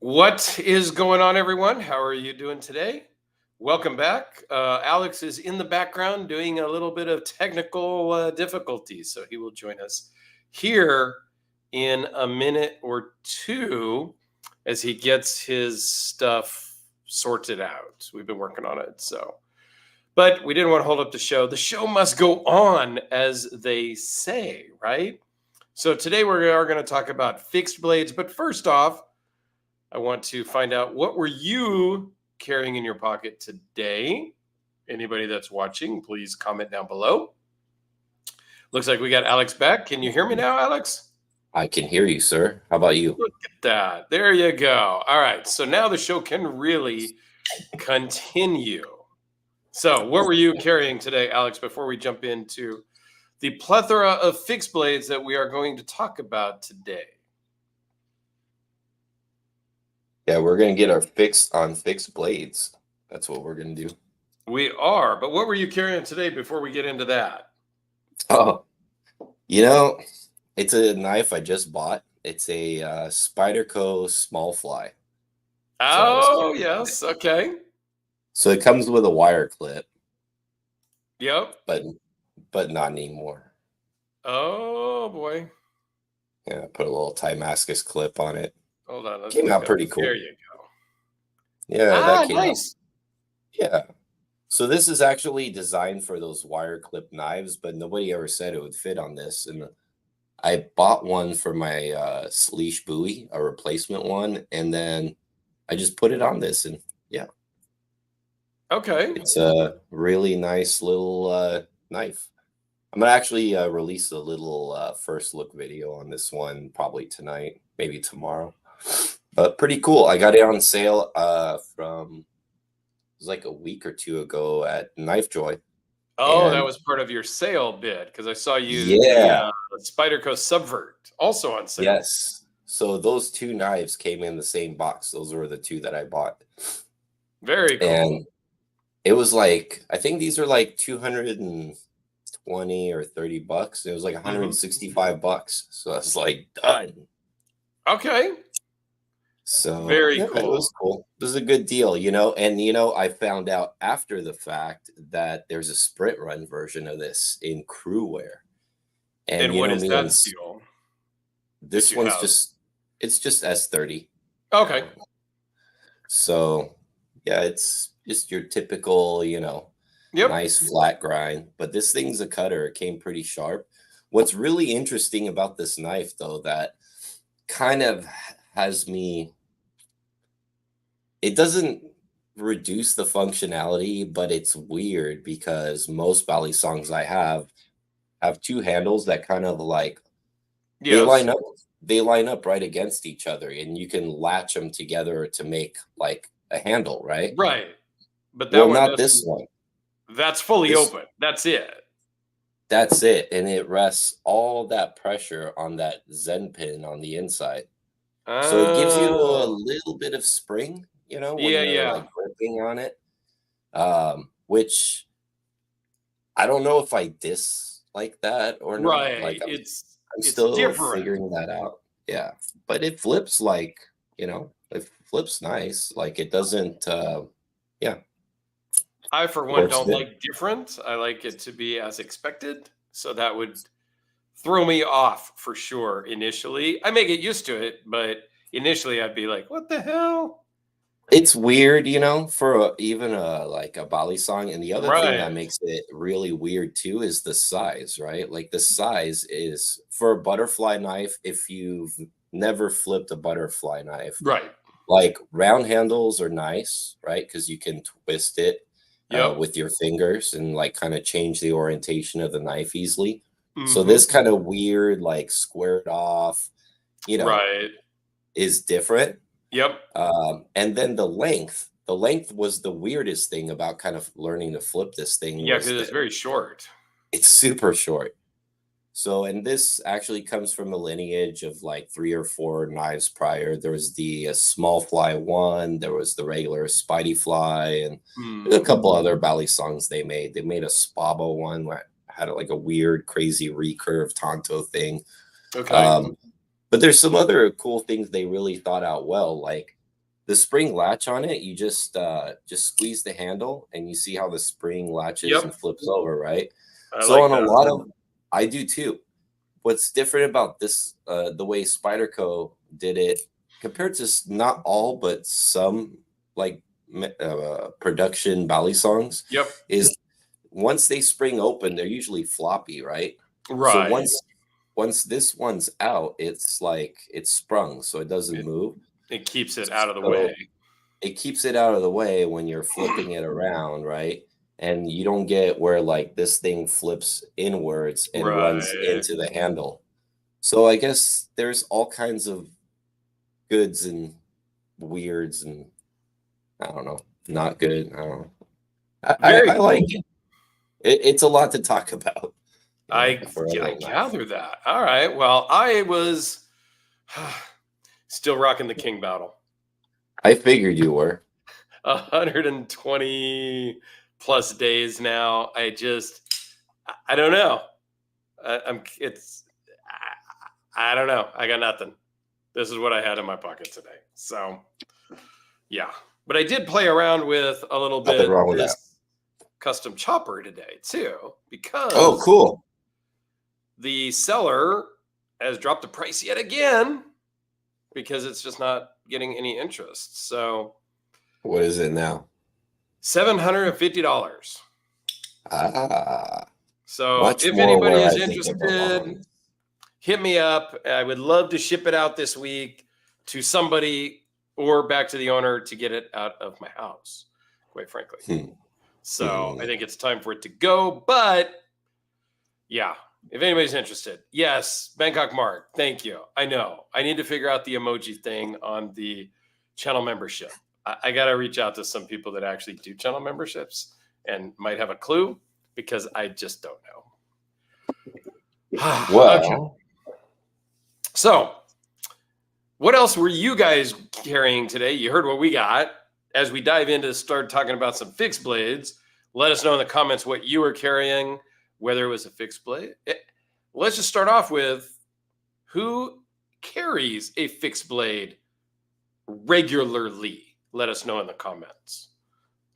What is going on, everyone? How are you doing today? Welcome back. Alex is in the background doing a little bit of technical difficulties, so he will join us here in a minute or two as he gets his stuff sorted out. We've been working on it, but we didn't want to hold up the show. The show must go on, as they say, right? So today we are going to talk about fixed blades, but first off, I want to find out, what were you carrying in your pocket today? Anybody that's watching, please comment down below. Looks like we got Alex back. Can you hear me now, Alex? I can hear you, sir. How about you? Look at that. There you go. All right. So now the show can really continue. So what were you carrying today, Alex, before we jump into the plethora of fixed blades that we are going to talk about today? Yeah, we're going to get our fix on fixed blades. That's what we're going to do. We are. But what were you carrying today before we get into that? Oh, it's a knife I just bought. It's a Spyderco small fly. Oh, yes. Okay. So it comes with a wire clip. Yep. But not anymore. Oh, boy. Yeah, put a little Timascus clip on it. Hold on. Came out pretty cool. There you go. Yeah, that came nice. out. Yeah. So this is actually designed for those wire clip knives, but nobody ever said it would fit on this. And I bought one for my leash buoy, a replacement one, and then I just put it on this, and yeah. Okay. It's a really nice little knife. I'm going to actually release a little first look video on this one probably tonight, maybe tomorrow. But pretty cool. I got it on sale it was like a week or two ago at Knife Joy. Oh, that was part of your sale bid, because I saw you the Spyderco Subvert also on sale. Yes. So those two knives came in the same box. Those were the two that I bought. Very cool. And it was like, I think these are like 220 or 30 bucks. It was like 165 bucks. So I was like, done. Okay. So very cool. It was cool. It was a good deal, and I found out after the fact that there's a sprint run version of this in crew wear. And what is that deal? This one's it's just S30. Okay. So yeah, it's just your typical, nice flat grind. But this thing's a cutter. It came pretty sharp. What's really interesting about this knife, though, that kind of has me, it doesn't reduce the functionality, but it's weird because most bally songs I have two handles that kind of like they line up right against each other, and you can latch them together to make like a handle, right? Right. But that not this one. That's fully open. That's it. That's it. And it rests all that pressure on that Zen pin on the inside. So it gives you a little bit of spring, when you're like gripping on it. Which I don't know if I dislike that or not. Right. Like I'm it's still different. figuring that out. Yeah. But it flips like, it flips nice. Like it doesn't I, for one, don't like different. I like it to be as expected. So that would throw me off for sure initially. I may get used to it, but initially I'd be like, what the hell? It's weird, for even a Bali song. And the other thing that makes it really weird too is the size, right? Like the size is for a butterfly knife. If you've never flipped a butterfly knife, right? Like round handles are nice, right? Because you can twist it with your fingers and like kind of change the orientation of the knife easily. So this kind of weird, like squared off, is different. Yep. And then the length was the weirdest thing about kind of learning to flip this thing. Yeah, because it's very short. It's super short. So, and this actually comes from a lineage of like 3 or 4 knives prior. There was the small fly one, there was the regular Spidey fly, and a couple other Bally songs they made. They made a Spabo one that had like a weird, crazy recurve Tonto thing. Okay. But there's some other cool things they really thought out well. Like the spring latch on it, you just squeeze the handle and you see how the spring latches and flips over, right? I So like on that. a lot of, I do too. What's different about this, the way Spyderco did it, compared to not all but some like production Bally songs, is once they spring open, they're usually floppy, right? So once this one's out, it's like it's sprung, so it doesn't move. It keeps it out of the way. It keeps it out of the way when you're flipping it around, right? And you don't get where like this thing flips inwards and runs into the handle. So I guess there's all kinds of goods and weirds and I don't know, not good. I don't know. I like it. It's a lot to talk about. I gather that. All right. Well, I was still rocking the King battle. I figured you were. 120 plus days now. I don't know. I don't know. I got nothing. This is what I had in my pocket today. So, yeah. But I did play around with a little bit of this custom chopper today too, because cool. The seller has dropped the price yet again because it's just not getting any interest. So, what is it now? $750. So if anybody is interested, hit me up. I would love to ship it out this week to somebody or back to the owner to get it out of my house, quite frankly. So I think it's time for it to go. But yeah, if anybody's interested, yes, Bangkok Mark, thank you. I know. I need to figure out the emoji thing on the channel membership. I got to reach out to some people that actually do channel memberships and might have a clue because I just don't know. Well, okay. So what else were you guys carrying today? You heard what we got. As we dive into start talking about some fixed blades, let us know in the comments what you were carrying, whether it was a fixed blade. Let's just start off with who carries a fixed blade regularly. Let us know in the comments.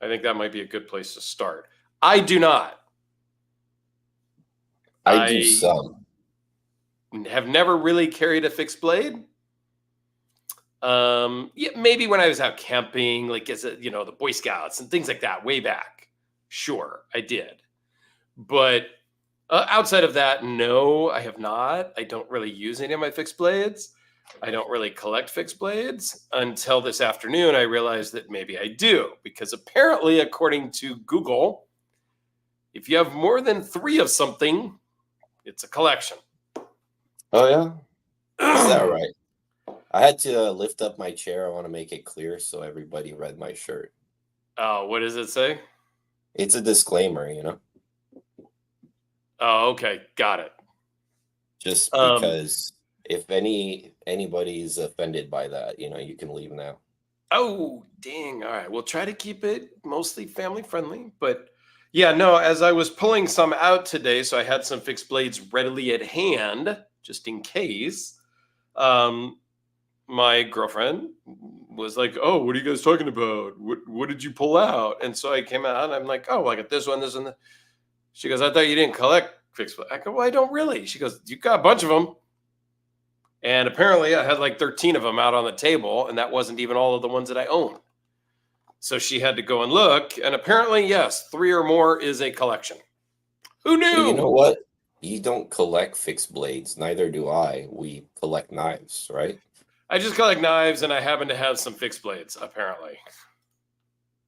I think that might be a good place to start. I do not. I do some. Have never really carried a fixed blade. Yeah, maybe when I was out camping, like as a, the Boy Scouts and things like that, way back. Sure, I did. But outside of that, no, I have not. I don't really use any of my fixed blades. I don't really collect fixed blades until this afternoon. I realized that maybe I do, because apparently, according to Google, if you have more than 3 of something, it's a collection. Oh, yeah? Is that right? I had to lift up my chair. I want to make it clear so everybody read my shirt. Oh, what does it say? It's a disclaimer, Oh, okay. Got it. Just because if anybody's offended by that, you can leave now. Oh, dang. All right. We'll try to keep it mostly family friendly. But yeah, no, as I was pulling some out today, so I had some fixed blades readily at hand, just in case. My girlfriend was like, "Oh, what are you guys talking about? What did you pull out?" And so I came out and I'm like, "Oh, I got this one, this, and that." She goes, "I thought you didn't collect fixed blades." I go, "Well, I don't really." She goes, "You got a bunch of them." And apparently I had like 13 of them out on the table, and that wasn't even all of the ones that I own. So she had to go and look, and apparently, yes, 3 or more is a collection. Who knew? Well, you know what? You don't collect fixed blades. Neither do I. We collect knives, right? I just collect knives, and I happen to have some fixed blades, apparently.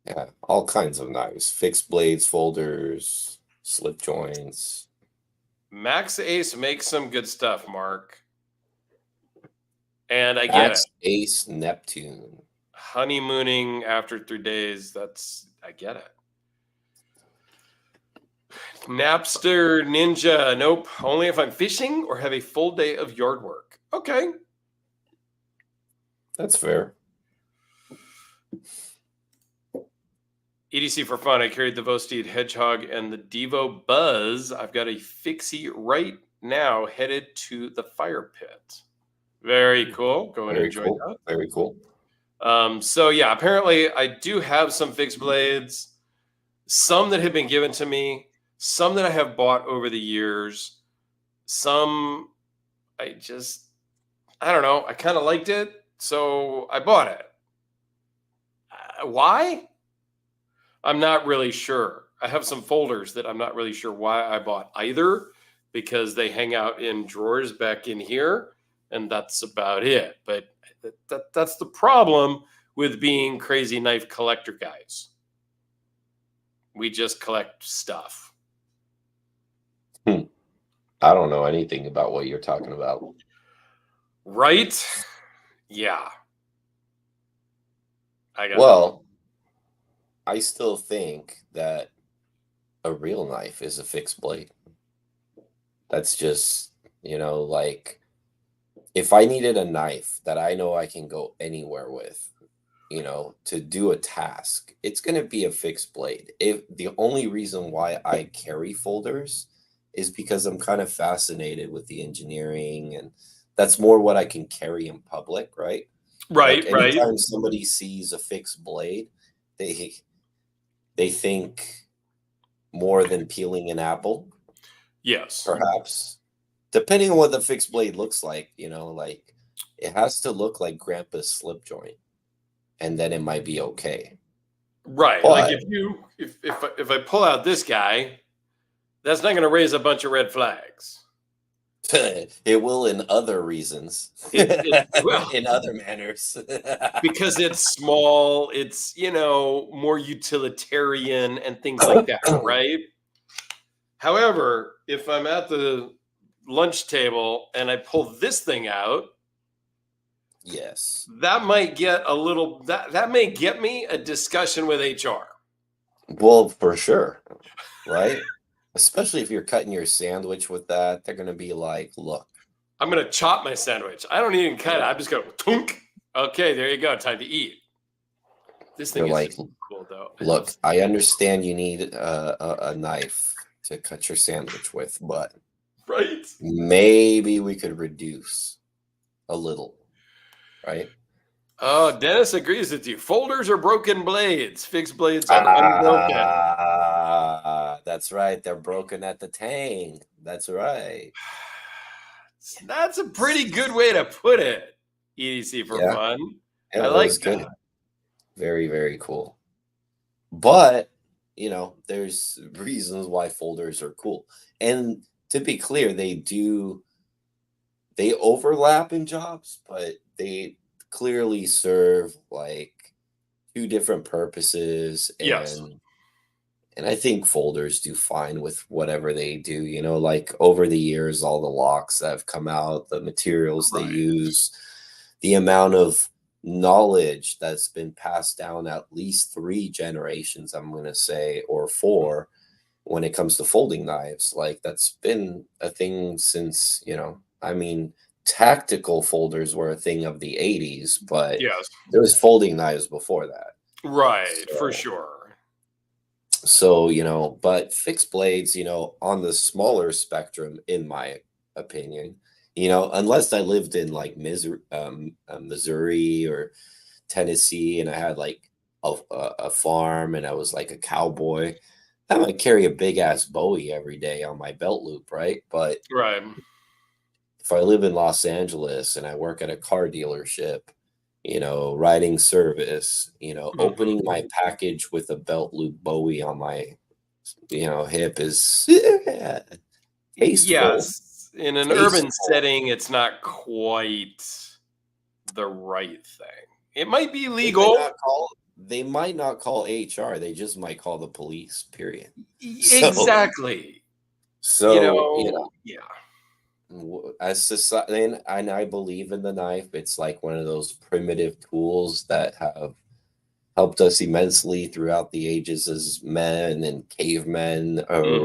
Yeah, all kinds of knives. Fixed blades, folders, slip joints. Max Ace makes some good stuff, Mark. And I get Max Ace Neptune. Honeymooning after 3 days, I get it. Napster Ninja, nope. Only if I'm fishing or have a full day of yard work. Okay. That's fair. EDC for fun. I carried the Vosteed Hedgehog and the Devo Buzz. I've got a fixie right now headed to the fire pit. Very cool. Go and enjoy that. Very cool. So yeah, apparently I do have some fixed blades, some that have been given to me, some that I have bought over the years, some I don't know, I kind of liked it, so I bought it. Why? I'm not really sure. I have some folders that I'm not really sure why I bought either, because they hang out in drawers back in here, and that's about it. But that's the problem with being crazy knife collector guys. We just collect stuff. I don't know anything about what you're talking about. Right? Yeah. Well, I still think that a real knife is a fixed blade. That's just, like if I needed a knife that I know I can go anywhere with, to do a task, it's going to be a fixed blade. If the only reason why I carry folders is because I'm kind of fascinated with the engineering, and that's more what I can carry in public, right? Right, Like right. anytime somebody sees a fixed blade, they think more than peeling an apple. Yes. Perhaps. Depending on what the fixed blade looks like, like it has to look like grandpa's slip joint, and then it might be okay. Right. But Like if I pull out this guy, that's not going to raise a bunch of red flags. it will in other reasons. Well, in other manners. because it's small, it's, more utilitarian and things like that, right? However, if I'm at the lunch table and I pull this thing out, yes, that might get that may get me a discussion with HR. Well, for sure, right? Especially if you're cutting your sandwich with that, they're gonna be like, "Look, I'm gonna chop my sandwich. I don't even cut it. I'm just gonna tunk. Okay, there you go. Time to eat. This thing they're is like, cool though. look, I understand you need a knife to cut your sandwich with, but Right? maybe we could reduce a little, right?" Oh, Dennis agrees with you. Folders are broken blades. Fixed blades are unbroken. That's right. They're broken at the tang. That's right. That's a pretty good way to put it. EDC for Yeah, fun. yeah, I that like was good. that. Very, very cool. But, there's reasons why folders are cool. And to be clear, they overlap in jobs, but they clearly serve like two different purposes, Yes. and I think folders do fine with whatever they do, like over the years, all the locks that have come out, the materials they Right. use, the amount of knowledge that's been passed down at least 3 generations, I'm going to say, or 4, when it comes to folding knives. Like that's been a thing since, I mean, tactical folders were a thing of the 80s, but Yes. there was folding knives before that. Right, for sure. So, but fixed blades, on the smaller spectrum, in my opinion, unless I lived in like Missouri or Tennessee, and I had like a farm and I was like a cowboy, I might carry a big ass Bowie every day on my belt loop, right? But Right. if I live in Los Angeles and I work at a car dealership, riding service, opening my package with a belt loop Bowie on my, hip is tasteful. Yes. In an urban setting, it's not quite the right thing. It might be legal. They might not call HR. They just might call the police, period. Exactly. So, yeah. As society, and I believe in the knife. It's like one of those primitive tools that have helped us immensely throughout the ages as men and cavemen, or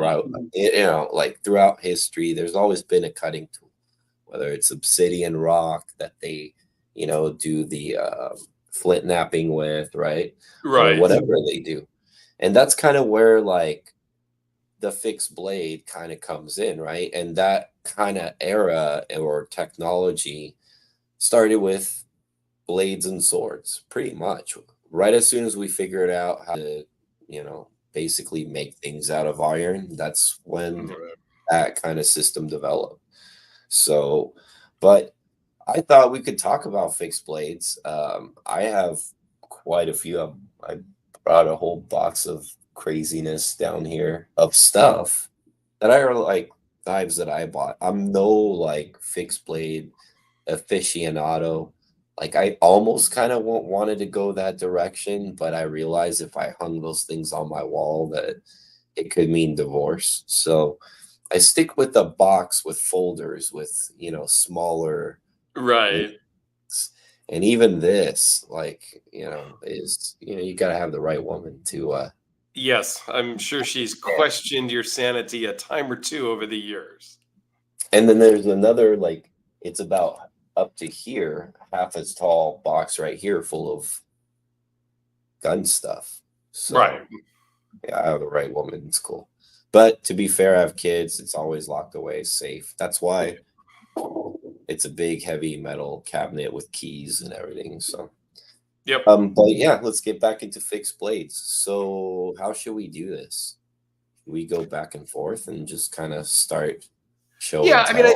like throughout history. There's always been a cutting tool, whether it's obsidian rock that they, do the flint napping with, right? Or Right. whatever they do. And that's kind of where like the fixed blade kind of comes in, right? And that kind of era or technology started with blades and swords, pretty much. Right as soon as we figured out how to, basically make things out of iron, that's when that kind of system developed. So, but I thought we could talk about fixed blades. I have quite a few. I brought a whole box of craziness down here of stuff that I are like knives that I bought. I'm no like fixed blade aficionado. Like I almost kind of wanted to go that direction, but I realized if I hung those things on my wall that it could mean divorce. So I stick with a box with folders with, smaller. Right. And even this, like, is, you got to have the right woman to. Yes, I'm sure she's questioned your sanity a time or two over the years. And then there's another, like, it's about up to here, half as tall box right here full of gun stuff. So, right. Yeah, I have the right woman. It's cool. But to be fair, I have kids. It's always locked away, safe. That's why it's a big, heavy metal cabinet with keys and everything. So, yep. But yeah, let's get back into fixed blades. So, how should we do this? We go back and forth and just kind of start showing. Yeah, I mean, I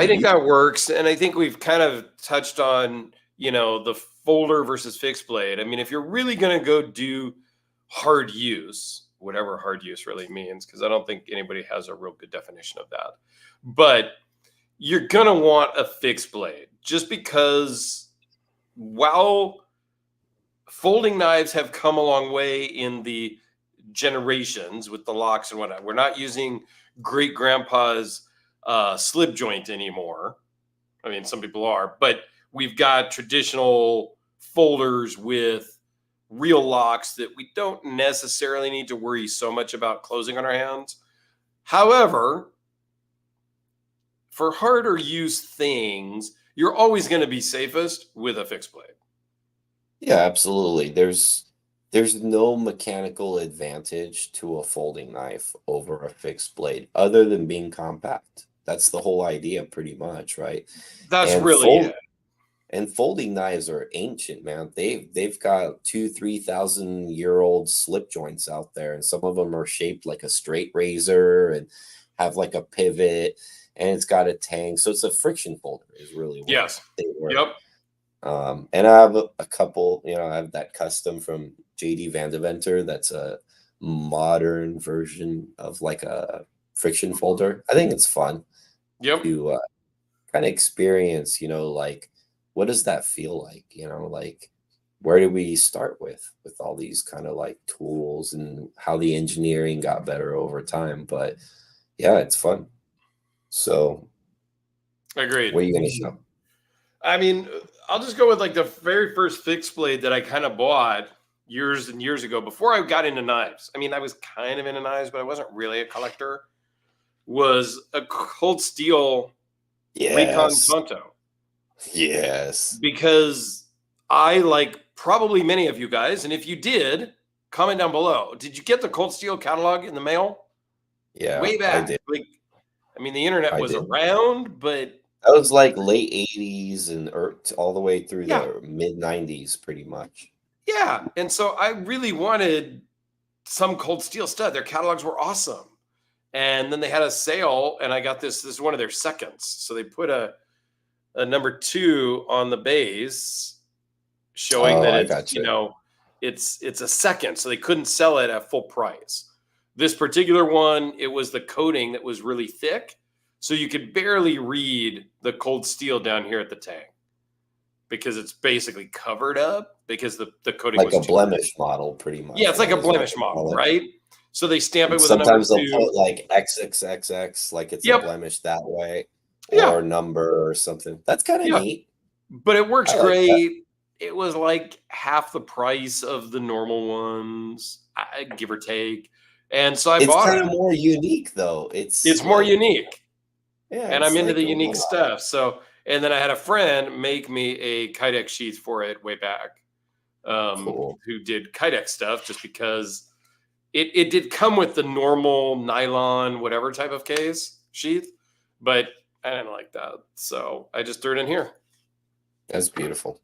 think that works, and I think we've kind of touched on, the folder versus fixed blade. I mean, if you're really going to go do hard use, whatever hard use really means, because I don't think anybody has a real good definition of that, but you're going to want a fixed blade just because while folding knives have come a long way in the generations with the locks and whatnot, we're not using great grandpa's slip joint anymore. I mean, some people are, but we've got traditional folders with real locks that we don't necessarily need to worry so much about closing on our hands. However, for harder use things, you're always going to be safest with a fixed blade. Yeah, absolutely. There's no mechanical advantage to a folding knife over a fixed blade other than being compact. That's the whole idea pretty much, right? That's really it. And folding knives are ancient, man. They've got 2,000-3,000-year-old slip joints out there, and some of them are shaped like a straight razor and have like a pivot, and it's got a tang. So it's a friction folder is really what they were. Yep. And I have a couple, I have that custom from JD Vandeventer. That's a modern version of like a friction folder. I think it's fun to kind of experience, like, what does that feel like? Like, where do we start with all these kind of like tools and how the engineering got better over time? But yeah, it's fun. So, agreed. What are you going to show? I mean, I'll just go with like the very first fixed blade that I kind of bought years and years ago before I got into knives. I mean, I was kind of into knives, but I wasn't really a collector. Was a cold steel Recon Tonto. Yes. Because I, like probably many of you guys, and if you did, comment down below. Did you get the Cold Steel catalog in the mail? Yeah, way back. I did. Like, I mean, the internet was around, but that was like late 80s and all the way through the mid 90s, pretty much. Yeah, and so I really wanted some Cold Steel stud. Their catalogs were awesome, and then they had a sale, and I got this. This is one of their seconds. So they put a number 2 on the base, showing that it's it's a second. So they couldn't sell it at full price. This particular one, it was the coating that was really thick, so you could barely read the Cold Steel down here at the tang because it's basically covered up because the coating like was a blemish model, pretty much. Yeah, it's like a blemish model, right? So they stamp it with sometimes a number 2. They'll put like XXXX, like it's a blemish that way, or number or something. That's kind of neat. But it works great. It was like half the price of the normal ones, give or take. And so I bought it. It's kind of more unique, though. It's more unique. Yeah, and I'm into the unique stuff. So, and then I had a friend make me a Kydex sheath for it way back, who did Kydex stuff just because it did come with the normal nylon, whatever type of case sheath, but I didn't like that. So I just threw it in here. That's beautiful.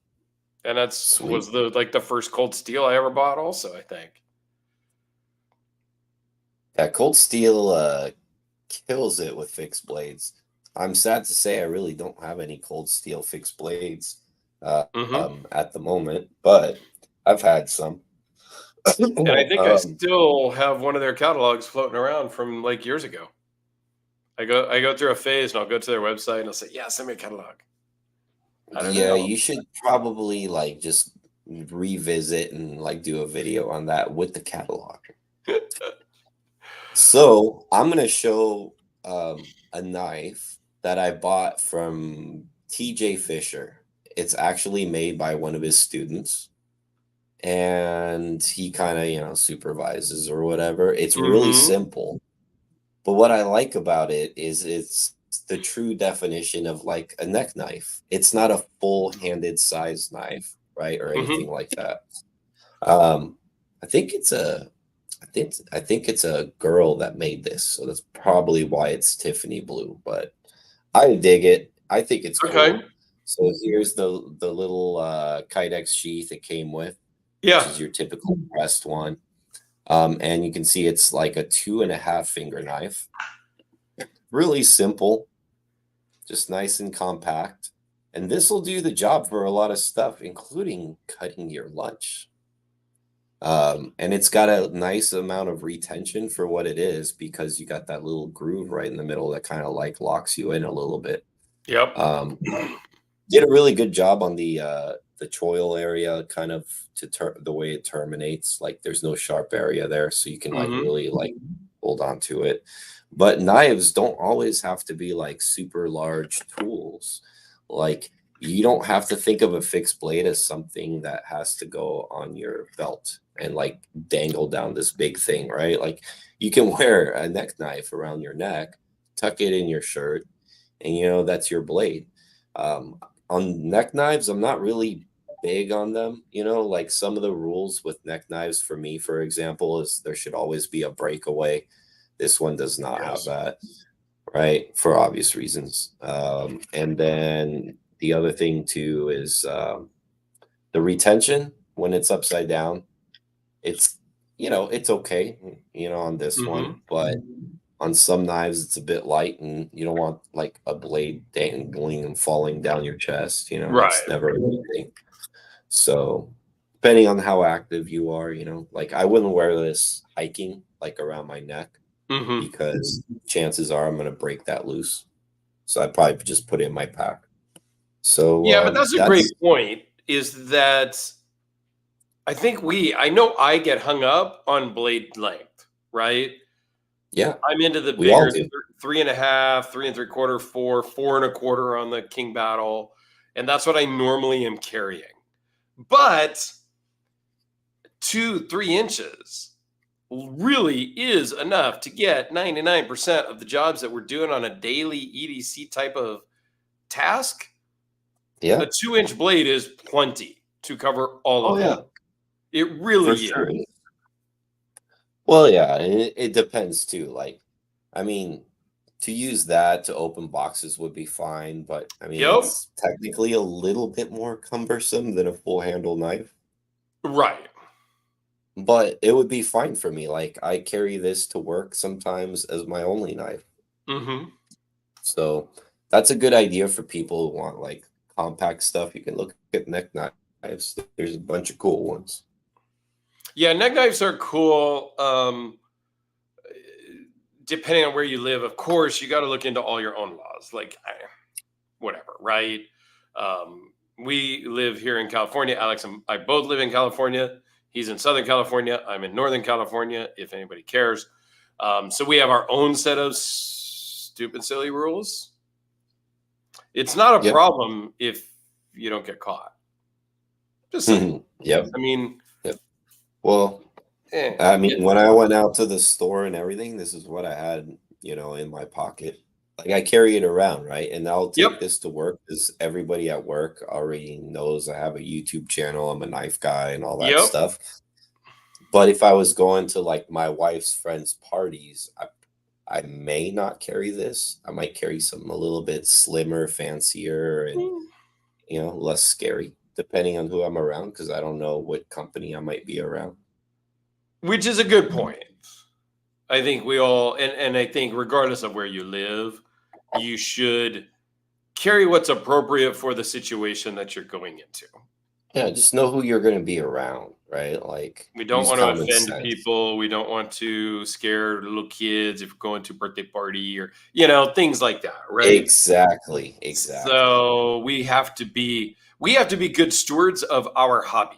And was the first cold steel I ever bought also, I think. Yeah, cold steel kills it with fixed blades. I'm sad to say I really don't have any cold steel fixed blades at the moment, but I've had some. And I think I still have one of their catalogs floating around from like years ago. I go through a phase and I'll go to their website and I'll say, yeah, send me a catalog. I don't know. You should probably like just revisit and like do a video on that with the catalog. So I'm gonna show a knife that I bought from TJ Fisher. It's actually made by one of his students, and he kind of, supervises or whatever. It's really simple. But what I like about it is it's the true definition of like a neck knife. It's not a full-handed size knife, right? Or anything like that. I think it's a girl that made this, so that's probably why it's Tiffany blue, but I dig it. I think it's cool. So here's the little Kydex sheath it came with, which is your typical pressed one. And you can see it's like a 2.5 finger knife. Really simple, just nice and compact. And this will do the job for a lot of stuff, including cutting your lunch. And it's got a nice amount of retention for what it is, because you got that little groove right in the middle that kind of like locks you in a little bit. Yep. Did a really good job on the choil area, kind of the way it terminates. Like there's no sharp area there, so you can like really like hold on to it. But knives don't always have to be like super large tools. Like you don't have to think of a fixed blade as something that has to go on your belt and like dangle down this big thing, right? Like you can wear a neck knife around your neck, tuck it in your shirt, and that's your blade. On neck knives, I'm not really big on them. Like some of the rules with neck knives for me, for example, is there should always be a breakaway. This one does not have that, right? For obvious reasons. And then the other thing too is the retention when it's upside down. It's okay, on this one, but on some knives it's a bit light, and you don't want like a blade dangling and falling down your chest. That's never a good thing. So depending on how active you are, like I wouldn't wear this hiking like around my neck, because chances are I'm going to break that loose. So I probably just put it in my pack. So yeah, but that's a great point, is that I know I get hung up on blade length, right? Yeah. I'm into the bigger 3.5, 3 3/4, 4, 4 1/4 on the King Battle. And that's what I normally am carrying. But 2-3 inches really is enough to get 99% of the jobs that we're doing on a daily EDC type of task. Yeah. A 2-inch blade is plenty to cover all of it. It really is. Sure. Well, yeah, it depends too. Like, I mean, to use that to open boxes would be fine, but I mean, it's technically a little bit more cumbersome than a full handle knife. Right. But it would be fine for me. Like, I carry this to work sometimes as my only knife. So that's a good idea for people who want like compact stuff. You can look at neck knives. There's a bunch of cool ones. Yeah, neck knives are cool. Depending on where you live, of course, you got to look into all your own laws. Like, whatever, right? We live here in California. Alex and I both live in California. He's in Southern California. I'm in Northern California, if anybody cares. So we have our own set of stupid, silly rules. It's not a problem if you don't get caught. Just saying. I mean, well, I mean, when I went out to the store and everything, this is what I had, in my pocket. Like I carry it around, right? And I'll take this to work because everybody at work already knows I have a YouTube channel. I'm a knife guy and all that stuff. But if I was going to like my wife's friends' parties, I may not carry this. I might carry something a little bit slimmer, fancier, and less scary depending on who I'm around, because I don't know what company I might be around. Which is a good point. I think we all, and I think regardless of where you live, you should carry what's appropriate for the situation that you're going into. Yeah, just know who you're going to be around, right? Like, we don't use want to common offend sense. people. We don't want to scare little kids if we're going to a birthday party or, things like that, right? Exactly. So we have to be good stewards of our hobby.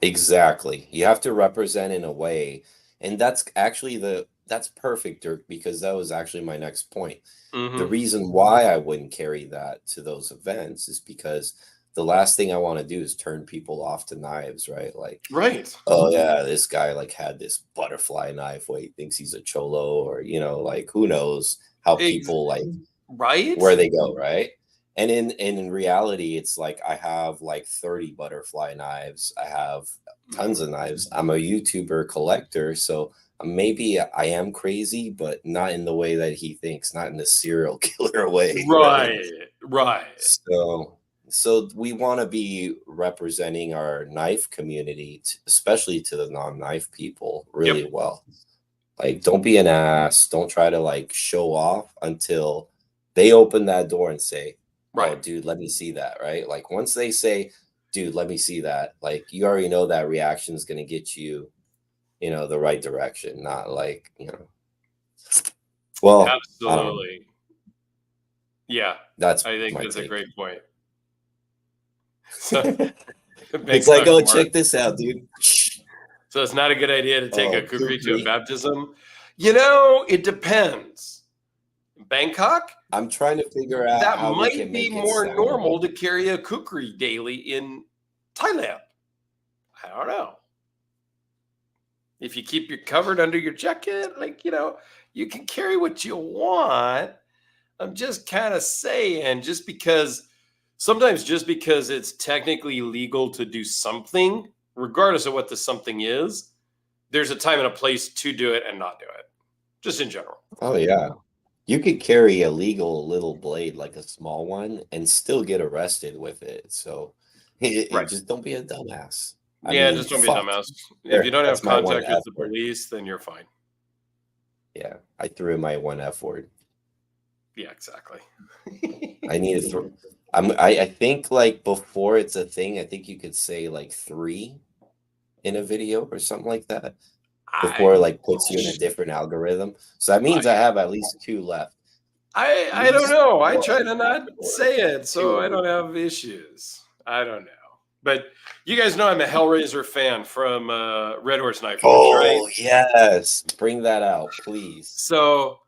Exactly. You have to represent in a way. And that's actually that's perfect, Dirk, because that was actually my next point. The reason why I wouldn't carry that to those events is because the last thing I want to do is turn people off to knives, right? Like, right. Oh yeah, this guy like had this butterfly knife where he thinks he's a cholo, or like who knows how people like right where they go, right? And in reality, it's like I have like 30 butterfly knives. I have tons of knives. I'm a YouTuber collector, so maybe I am crazy, but not in the way that he thinks, not in the serial killer way. Right. So we want to be representing our knife community, especially to the non-knife people, really well. Like, don't be an ass. Don't try to like show off until they open that door and say, "Oh, dude, let me see that." Right? Like once they say, "Dude, let me see that," like you already know that reaction is going to get you, the right direction. Not like, Well, absolutely. Yeah, I think that's a great point. So it's like, oh, check this out, dude. So it's not a good idea to take a kukri to a baptism. It depends. Bangkok? I'm trying to figure out that how might we can be make more it normal to carry a kukri daily in Thailand. I don't know. If you keep your covered under your jacket, like, you can carry what you want. I'm just kind of saying, sometimes just because it's technically legal to do something, regardless of what the something is, there's a time and a place to do it and not do it, just in general. Oh, yeah. You could carry a legal little blade, like a small one, and still get arrested with it. So just don't be a dumbass. Just don't be a dumbass. If you don't have contact with the police, then you're fine. Yeah, I threw in my one F word. Yeah, exactly. I need to throw. I think like before it's a thing, I think you could say like 3 in a video or something like that before like puts you in a different algorithm. So that means I have at least 2 left. I don't know. I try to not say it, so I don't have issues. I don't know. But you guys know I'm a Hellraiser fan from Red Horse Knife Works, right? Oh, yes. Bring that out, please. So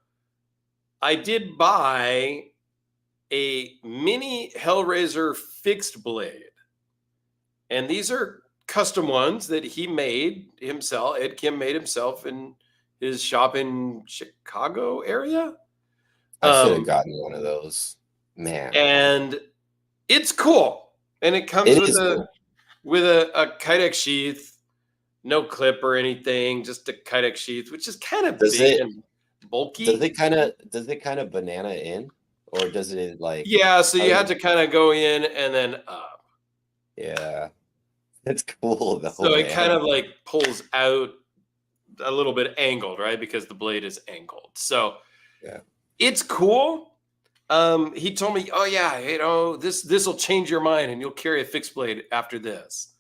I did buy a mini Hellraiser fixed blade. And these are custom ones that he made himself. Ed Kim made himself in his shop in Chicago area. I should have gotten one of those, man. And it's cool. And it comes with a Kydex sheath, no clip or anything, just a Kydex sheath, which is kind of big and bulky. Does it kind of banana in, or does it like? Yeah, so you have to kind of go in and then up. Yeah, it's cool though. So it kind of like pulls out a little bit angled, right? Because the blade is angled. So yeah, it's cool. He told me, "Oh yeah, this will change your mind, and you'll carry a fixed blade after this."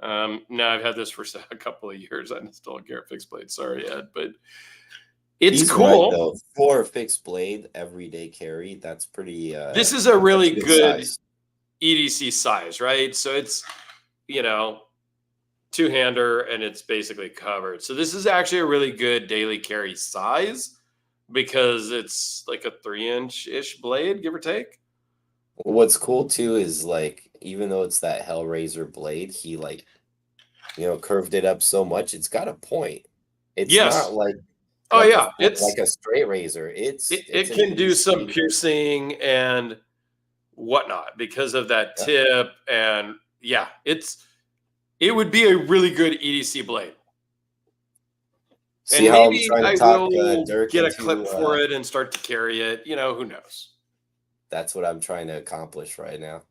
Now I've had this for a couple of years. I still don't carry a fixed blade. Sorry, Ed, but it's cool. Right, though. For a fixed blade, everyday carry, that's pretty. This is a really good EDC size, right? So it's 2-hander, and it's basically covered. So this is actually a really good daily carry size, because it's like a 3-inch-ish blade, give or take. What's cool too is like, even though it's that Hellraiser blade, he like, curved it up so much, it's got a point. It's not like it's like a straight razor. It can do some piercing and whatnot because of that tip, and it would be a really good EDC blade. See, and how maybe I'm trying to talk Dirk get a clip for it and start to carry it. Who knows? That's what I'm trying to accomplish right now.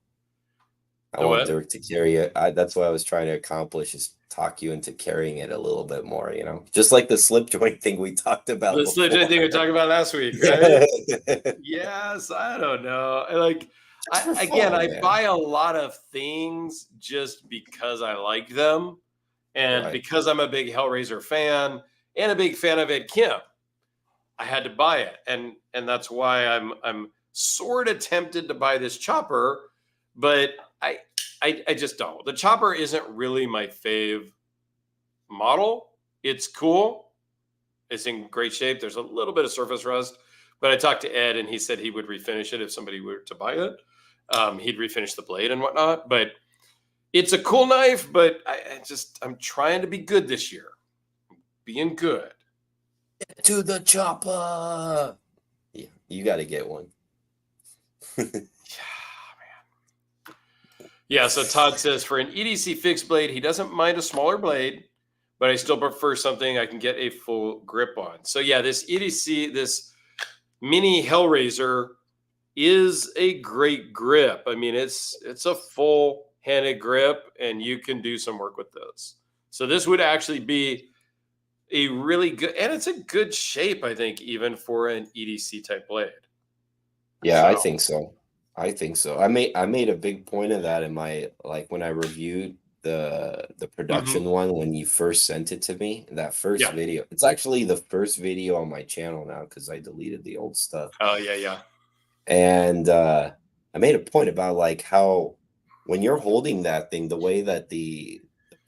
I The want what? Dirk to carry it. That's what I was trying to accomplish, is talk you into carrying it a little bit more, just like the slip joint thing we talked about The slip before. thing we talked about last week, right? Yeah. Yes, I don't know. Just for fun, I man. buy a lot of things just because I like them, and Right. because I'm a big Hellraiser fan and a big fan of Ed Kim, I had to buy it, and that's why I'm sort of tempted to buy this chopper, but I I just don't. The chopper isn't really my fave model. It's cool. It's in great shape. There's a little bit of surface rust, but I talked to Ed and he said he would refinish it if somebody were to buy it. He'd refinish the blade and whatnot. But it's a cool knife, but I'm trying to be good this year. Being good. To the chopper. Yeah, you got to get one. Yeah, so Todd says for an EDC fixed blade, he doesn't mind a smaller blade, but I still prefer something I can get a full grip on. So yeah, this EDC, this mini Hellraiser is a great grip. I mean, it's a full-handed grip, and you can do some work with this. So this would actually be a really good, and it's a good shape, I think, even for an EDC type blade. Yeah, So, I think so. I think so. I made a big point of that in my, like, when I reviewed the production one when you first sent it to me, that first yeah. video. It's actually the first video on my channel now because I deleted the old stuff. Oh, yeah, yeah. And I made a point about like how when you're holding that thing, the way that the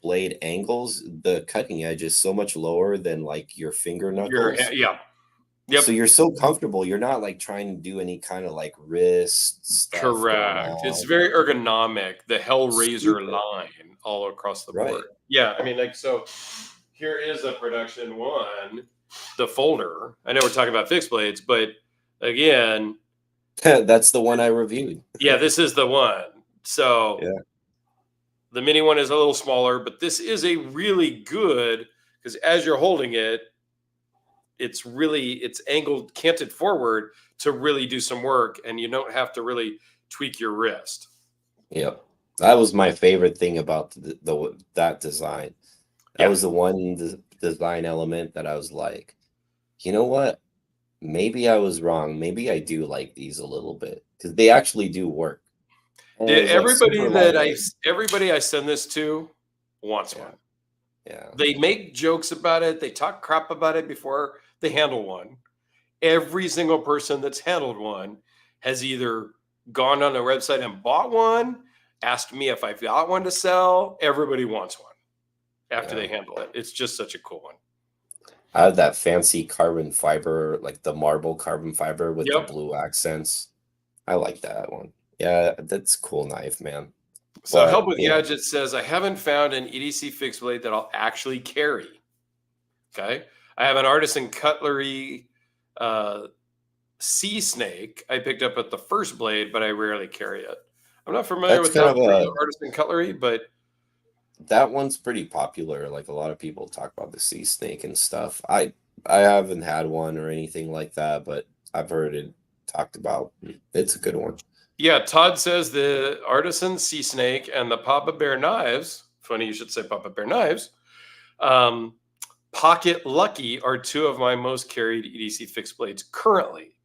blade angles, the cutting edge is so much lower than like your finger knuckles. Yeah. So Yep. you're so comfortable. You're not like trying to do any kind of like wrist stuff going Correct. It's on. very ergonomic, the Hellraiser Super. line all across the board. Right. Yeah, I mean, like, so here is a production one, the folder. I know we're talking about fixed blades, but again, That's the one I reviewed. yeah, this is the one. So Yeah. the mini one is a little smaller, but this is a really good, because as you're holding it, it's angled, canted forward to really do some work, and you don't have to really tweak your wrist. Yep. That was my favorite thing about that design. That was the one design element that I was like, you know what? Maybe I was wrong. Maybe I do like these a little bit because they actually do work. And it was like super lightweight. Everybody I send this to wants one. Yeah. They make jokes about it. They talk crap about it before they handle one. Every single person that's handled one has either gone on their website and bought one, asked me if I've got one to sell. Everybody wants one after they handle it. It's just such a cool one. I have that fancy carbon fiber, like the marble carbon fiber with the blue accents. I like that one. Yeah, that's a cool knife, man. So Help with Gadget says, I haven't found an EDC fixed blade that I'll actually carry. Okay. I have an artisan cutlery sea snake I picked up at the first blade, but I rarely carry it. I'm not familiar with artisan cutlery, but that one's pretty popular. Like a lot of people talk about the sea snake and stuff. I haven't had one or anything like that, but I've heard it talked about. It's a good one. Yeah, Todd says the artisan sea snake and the Papa Bear knives. Funny you should say Papa Bear knives. Pocket Lucky are two of my most carried EDC fixed blades currently.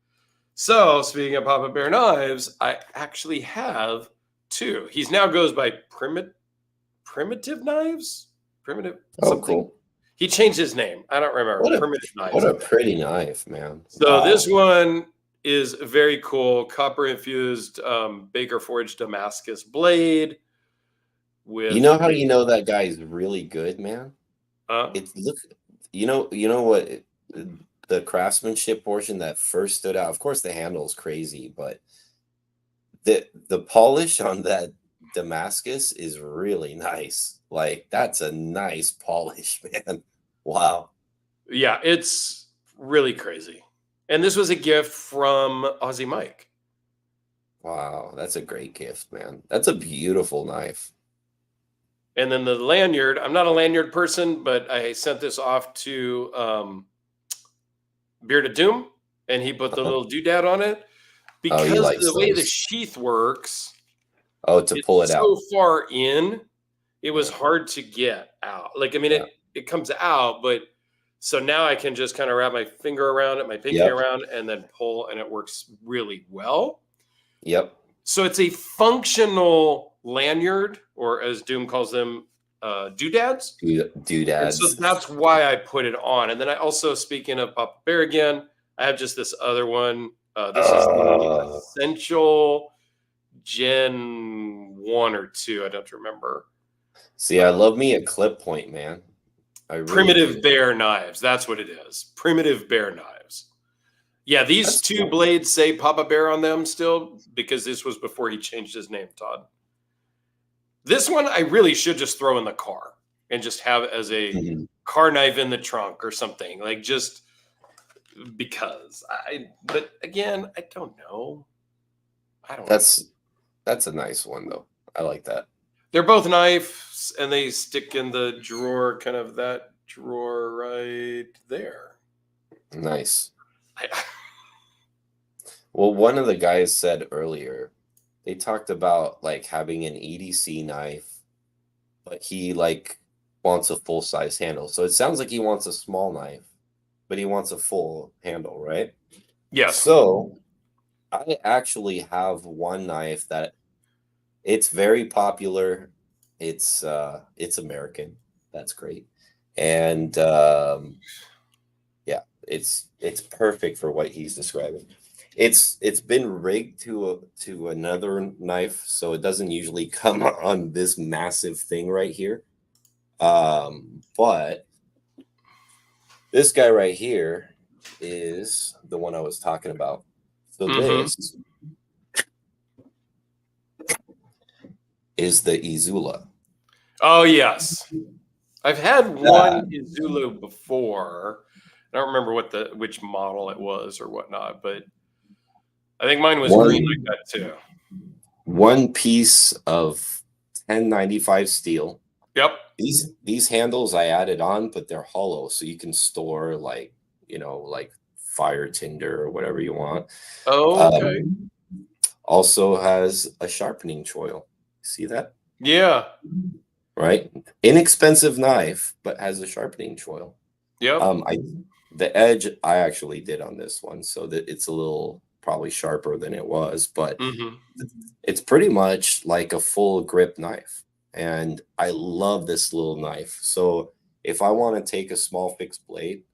So speaking of Papa Bear knives, I actually have two. He's now goes by Primitive Knives. Primitive. Oh, cool. He changed his name. I don't remember. Primitive Knives. What a pretty knife, man. So this one is very cool. Copper infused Baker forged Damascus blade. You know how you know that guy is really good, man? You know what, the craftsmanship portion that first stood out. Of course, the handle is crazy, but the polish on that Damascus is really nice. Like, that's a nice polish, man. Wow. Yeah, it's really crazy. And this was a gift from Aussie Mike. Wow, that's a great gift, man. That's a beautiful knife. And then the lanyard, I'm not a lanyard person, but I sent this off to Beard of Doom, and he put the little doodad on it. Because the way the sheath works, Oh, to pull it out. So far in, it was hard to get out. Like, I mean, it comes out, but so now I can just kind of wrap my finger around it, my pinky around, and then pull, and it works really well. Yep. So it's a functional lanyard, or as Doom calls them, doodads. Doodads. And so that's why I put it on. And then I also, speaking of Papa Bear again, I have just this other one. This is the Essential Gen 1 or 2. I don't remember. See, I love me a clip point, man. Primitive Bear knives. That's what it is. Primitive Bear knives. Yeah, these two blades say Papa Bear on them still, because this was before he changed his name, Todd. This one I really should just throw in the car and just have as a car knife in the trunk or something, like, just because but again, I don't know. That's a nice one though. I like that. They're both knives and they stick in the drawer, kind of that drawer right there. Nice. Well, one of the guys said earlier, they talked about like having an EDC knife, but he like wants a full size handle. So it sounds like he wants a small knife, but he wants a full handle, right? Yes. So I actually have one knife that it's very popular. It's American. That's great. And yeah, it's perfect for what he's describing. It's been rigged to another knife, so it doesn't usually come on this massive thing right here. But this guy right here is the one I was talking about. So this is the Izula. Oh yes, I've had one Izula before. I don't remember which model it was or whatnot, but I think mine was green like that too. One piece of 1095 steel. Yep. These handles I added on, but they're hollow, so you can store like fire tinder or whatever you want. Oh, okay. Also has a sharpening choil. See that? Yeah. Right? Inexpensive knife, but has a sharpening choil. Yep. The edge I actually did on this one, so that it's a little probably sharper than it was, but it's pretty much like a full grip knife. And I love this little knife. So if I want to take a small fixed blade,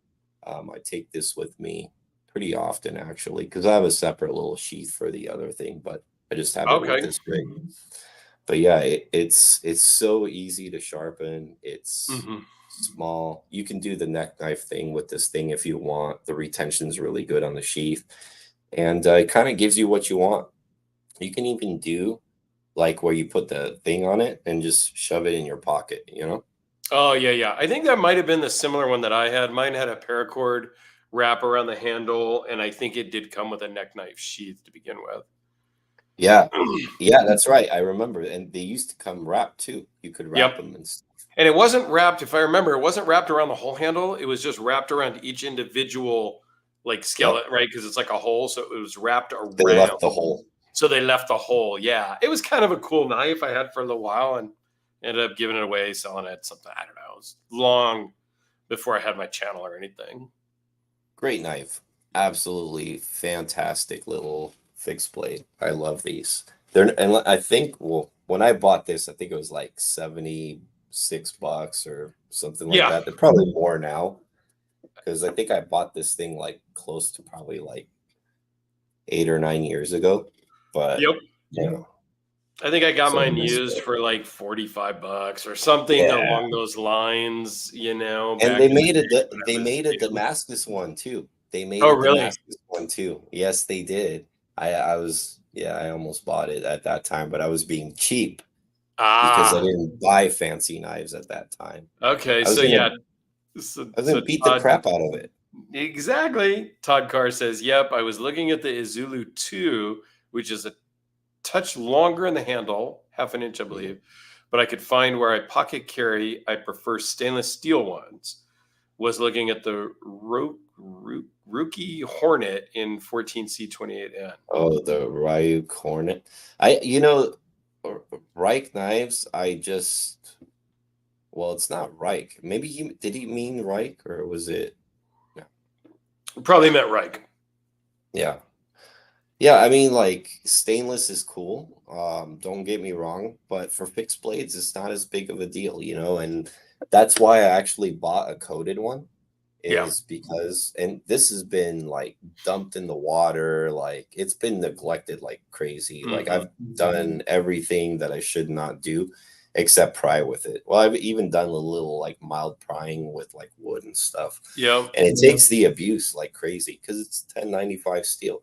I take this with me pretty often, actually, because I have a separate little sheath for the other thing, but I just have it with this rig. But yeah, it's so easy to sharpen. It's small. You can do the neck knife thing with this thing if you want. The retention's really good on the sheath, and it kind of gives you what you want. You can even do like where you put the thing on it and just shove it in your pocket, you know? Oh, yeah. I think that might have been the similar one that I had. Mine had a paracord wrap around the handle, and I think it did come with a neck knife sheath to begin with. Yeah. Yeah, that's right. I remember. And they used to come wrapped too. You could wrap them and stuff. And it wasn't wrapped, if I remember, it wasn't wrapped around the whole handle. It was just wrapped around each individual like skeleton, right? Because it's like a hole. So it was wrapped around. They left the hole. So they left the hole. Yeah. It was kind of a cool knife I had for a little while and ended up giving it away, selling it, something. I don't know. It was long before I had my channel or anything. Great knife. Absolutely fantastic little fixed blade. I love these. And I think, well, when I bought this, I think it was like $76 or something like that. They're probably more now, because I think I bought this thing like close to probably like 8 or 9 years ago. But I think I got mine used for like $45 or something along those lines, you know. And they made a Damascus one too. They made a Damascus one too. Yes, they did. I almost bought it at that time, but I was being cheap because I didn't buy fancy knives at that time. Okay, I was gonna beat the crap out of it. Exactly. Todd Carr says, "Yep, I was looking at the Izulu 2, which is a touch longer in the handle, half an inch, I believe, but I could find where I pocket carry. I prefer stainless steel ones. Was looking at the Rookie Hornet in 14C28N. Oh, the Ryuk Hornet. Reich knives, well, it's not Reich. Maybe did he mean Reich, or was it? No. Probably meant Reich. Yeah. Yeah, I mean, like, stainless is cool. Don't get me wrong, but for fixed blades, it's not as big of a deal, and that's why I actually bought a coated one, Yeah. is because, and this has been like dumped in the water, like it's been neglected like crazy. Like I've done everything that I should not do except pry with it. Well, I've even done a little like mild prying with like wood and stuff. Yeah. And it takes the abuse like crazy because it's 1095 steel.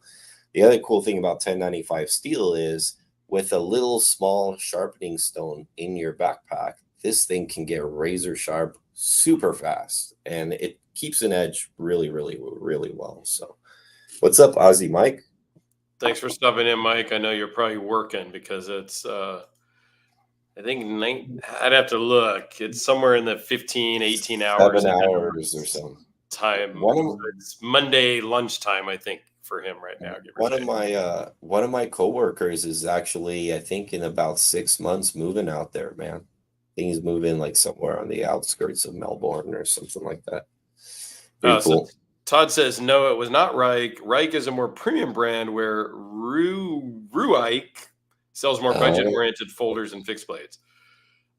The other cool thing about 1095 steel is with a little small sharpening stone in your backpack, this thing can get razor sharp super fast, and it keeps an edge really, really, really well. So what's up, Ozzy Mike? Thanks for stopping in, Mike. I know you're probably working because it's I think I'd have to look. It's somewhere in the 15, 18 hours. 7 hours or so. Time. It's Monday lunchtime, I think, for him right now. One of my coworkers is actually, I think, in about 6 months moving out there, man. I think he's moving like somewhere on the outskirts of Melbourne or something like that. Pretty cool. So Todd says, no, it was not Reich. Reich is a more premium brand where Rueich sells more budget-oriented folders and fixed blades.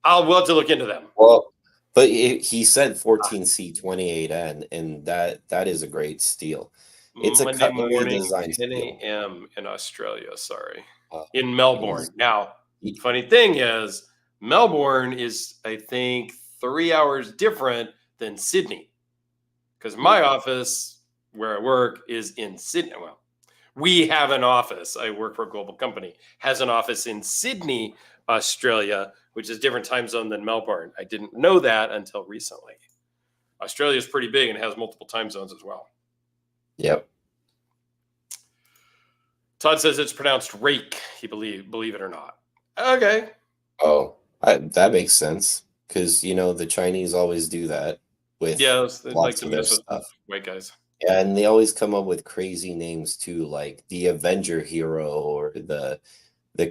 We'll have to look into them. Well, but he said 14C28N, and that is a great steel. It's Monday a cutlery morning, design 10 steel. a.m. in Australia, in Melbourne. Now, funny thing is, Melbourne is, I think, 3 hours different than Sydney. Because my office, where I work, is in Sydney. Well, we have an office. I work for a global company, has an office in Sydney, Australia, which is a different time zone than Melbourne. I didn't know that until recently. Australia is pretty big and has multiple time zones as well. Yep. Todd says it's pronounced rake. He believe it or not. Okay. Oh, that makes sense because the Chinese always do that with they like to lots of their mess with stuff. white guys. Yeah, and they always come up with crazy names too, like the Avenger Hero or the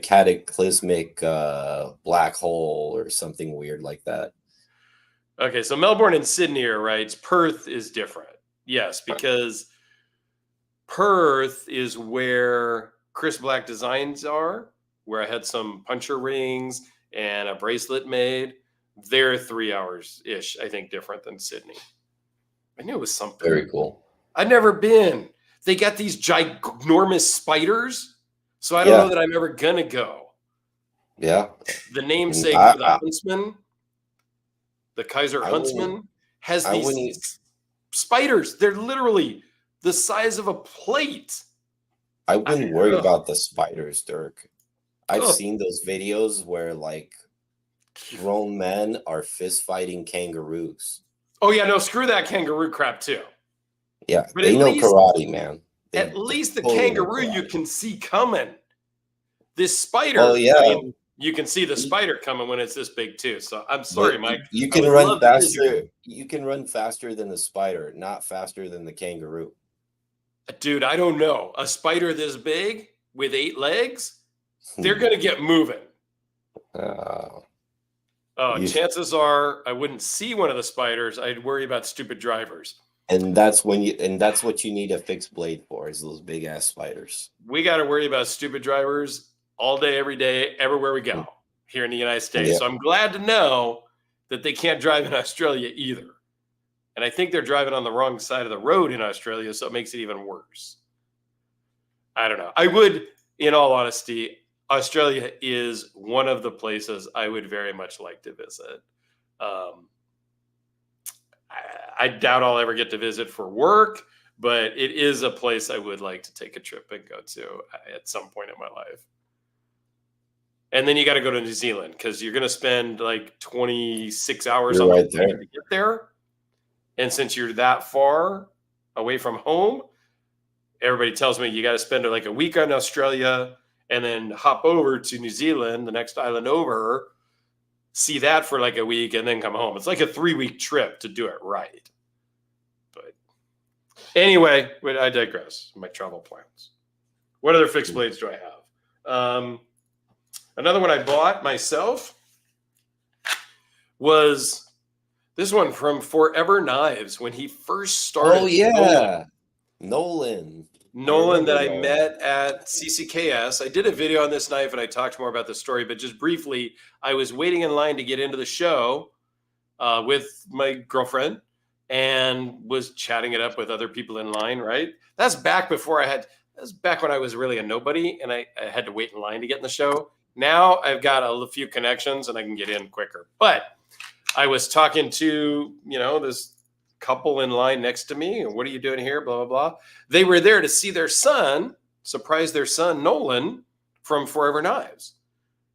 cataclysmic black hole or something weird like that. Okay, so Melbourne and Sydney are right. Perth is different. Yes, because Perth is where Chris Black Designs are, where I had some puncher rings and a bracelet made. They're 3 hours-ish, I think, different than Sydney. I knew it was something. Very cool. I've never been. They got these ginormous spiders, so I don't know that I'm ever going to go. Yeah. The namesake for the Huntsman, the Kaiser Huntsman, has these spiders. They're literally the size of a plate. I wouldn't worry about the spiders, Dirk. I've seen those videos where like grown men are fist fighting kangaroos. Oh yeah, no, screw that kangaroo crap too. Yeah, but they know karate, man. At least the kangaroo you can see coming. This spider, you can see the spider coming when it's this big too. So I'm sorry, Mike. You can run faster. You can run faster than the spider, not faster than the kangaroo. Dude, I don't know. A spider this big with 8 legs, they're going to get moving. Chances are I wouldn't see one of the spiders. I'd worry about stupid drivers. And that's what you need a fixed blade for, is those big ass spiders. We got to worry about stupid drivers all day, every day, everywhere we go here in the United States. Yeah. So I'm glad to know that they can't drive in Australia either. And I think they're driving on the wrong side of the road in Australia, so it makes it even worse. I don't know. I would, in all honesty, Australia is one of the places I would very much like to visit. I doubt I'll ever get to visit for work, but it is a place I would like to take a trip and go to at some point in my life. And then you got to go to New Zealand because you're going to spend like 26 hours on the plane to get there. And since you're that far away from home, everybody tells me you got to spend like a week on Australia and then hop over to New Zealand, the next island over, see that for like a week and then come home. It's like a 3-week trip to do it right. But anyway, I digress. My travel plans. What other fixed blades do I have? Another one I bought myself was this one from Forever Knives when he first started. Oh yeah, Nolan. Nolan that I met at CCKS. I did a video on this knife and I talked more about the story, but just briefly, I was waiting in line to get into the show with my girlfriend and was chatting it up with other people in line, right? That's back before that's back when I was really a nobody and I had to wait in line to get in the show. Now I've got a few connections and I can get in quicker. But I was talking to, this couple in line next to me. And what are you doing here? Blah, blah, blah. They were there to see their son, surprise their son, Nolan, from Forever Knives,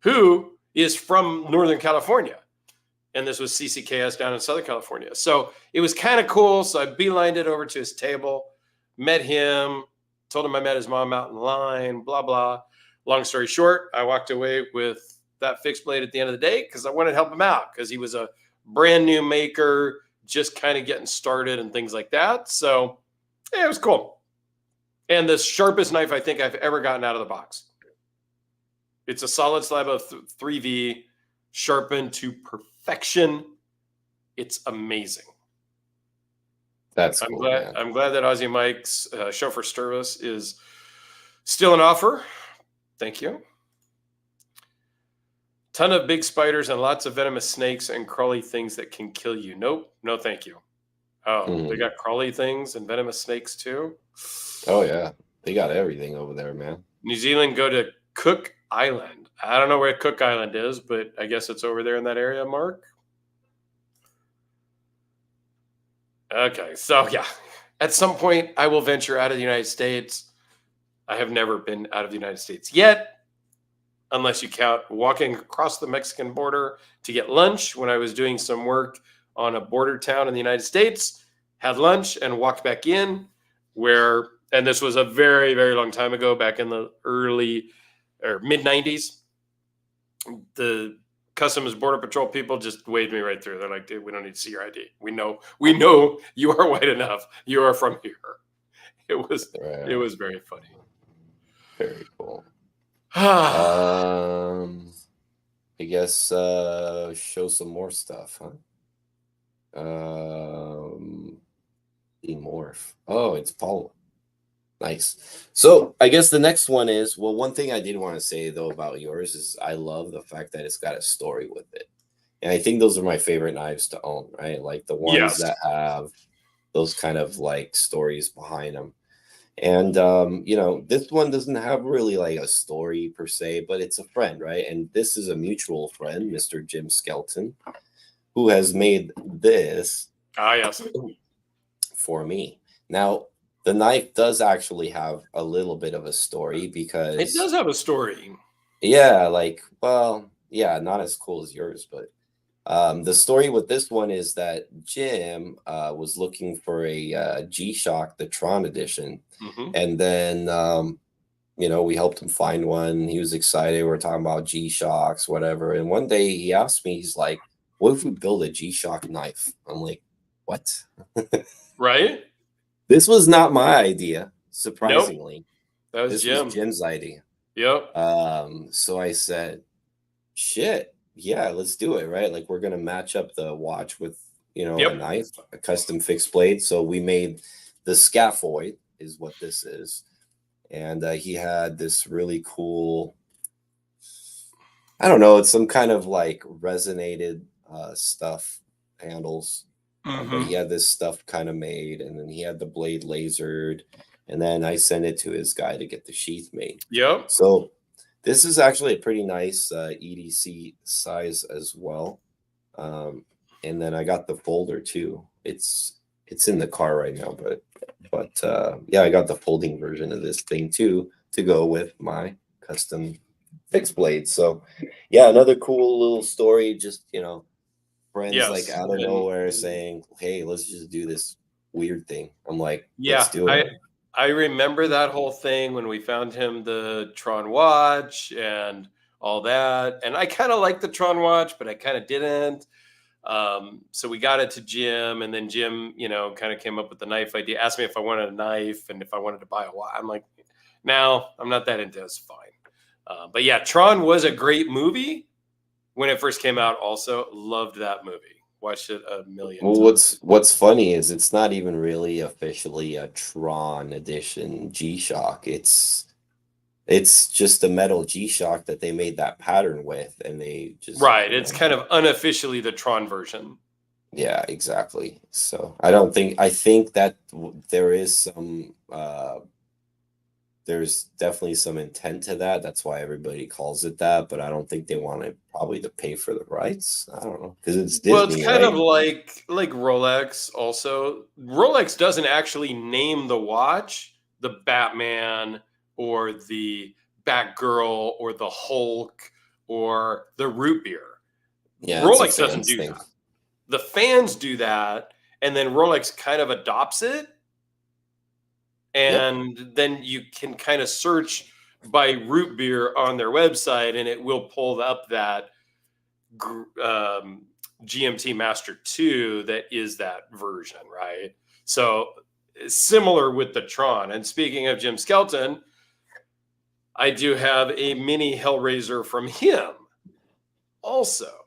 who is from Northern California. And this was CCKS down in Southern California. So it was kind of cool. So I beelined it over to his table, met him, told him I met his mom out in line, blah, blah. Long story short, I walked away with that fixed blade at the end of the day because I wanted to help him out because he was a brand new maker, just kind of getting started and things like that. So yeah, it was cool. And the sharpest knife I think I've ever gotten out of the box. It's a solid slab of 3V, sharpened to perfection. It's amazing. That's cool. I'm glad that Aussie Mike's chauffeur service is still an offer. Thank you. Ton of big spiders and lots of venomous snakes and crawly things that can kill you. Nope. No, thank you. Oh, They got crawly things and venomous snakes too? Oh, yeah. They got everything over there, man. New Zealand, go to Cook Island. I don't know where Cook Island is, but I guess it's over there in that area, Mark. Okay, so yeah. At some point, I will venture out of the United States. I have never been out of the United States yet. Unless you count walking across the Mexican border to get lunch when I was doing some work on a border town in the United States, had lunch and walked back in and this was a very, very long time ago, back in the early or mid 90s. The Customs Border Patrol people just waved me right through. They're like, dude, we don't need to see your ID. We know you are white enough. You are from here. It was very funny. Very cool. I guess show some more stuff, huh? Demorph. Oh, it's Paul. Nice. So I guess the next one is, well, one thing I did want to say though about yours is I love the fact that it's got a story with it. And I think those are my favorite knives to own, right? Like the ones that have those kind of like stories behind them. And this one doesn't have really like a story per se, but it's a friend, right? And this is a mutual friend, Mr. Jim Skelton, who has made this for me. Now, the knife does actually have a little bit of a story because it does have a story. Yeah, not as cool as yours, but the story with this one is that Jim was looking for a G-Shock, the Tron edition. And then, we helped him find one. He was excited. We were talking about G-Shocks, whatever. And one day he asked me, he's like, what if we build a G-Shock knife? I'm like, what? Right? This was not my idea, surprisingly. Nope. That was Jim's idea. Yep. So I said, shit. Yeah, let's do it, right? Like we're gonna match up the watch with a knife, a custom fixed blade. So we made the scaphoid is what this is, and he had this really cool. I don't know. It's some kind of like resonated stuff handles, but he had this stuff kind of made, and then he had the blade lasered, and then I sent it to his guy to get the sheath made. Yep. So. This is actually a pretty nice EDC size as well. And then I got the folder too. It's in the car right now, but I got the folding version of this thing too to go with my custom fixed blade. So yeah, another cool little story. Just friends like out of nowhere saying, "Hey, let's just do this weird thing." I'm like, let's do it. I remember that whole thing when we found him the Tron watch and all that. And I kind of liked the Tron watch, but I kind of didn't. So we got it to Jim, and then Jim, kind of came up with the knife idea, asked me if I wanted a knife and if I wanted to buy a watch. I'm like, no, I'm not that into it. It's fine. But yeah, Tron was a great movie when it first came out. Also loved that movie. Watched it a million Well, times. what's funny is it's not even really officially a Tron edition G-Shock. It's just a metal G-Shock that they made that pattern with, and they just, Right. It's kind of unofficially the Tron version. yeah, exactly. So I think that there is some there's definitely some intent to that. That's why everybody calls it that, but I don't think they want to probably to pay for the rights. I don't know, because it's Well, it's Disney, kind of right? like Rolex also. Rolex doesn't actually name the watch the Batman or the Batgirl or the Hulk or the root beer. Yeah, it's a Rolex doesn't fans do thing. that. The fans do that, and then Rolex kind of adopts it, Yep. and then you can kind of search by root beer on their website, and it will pull up that GMT Master 2 that is that version, right? So similar with the Tron. And speaking of Jim Skelton, I do have a mini Hellraiser from him also. That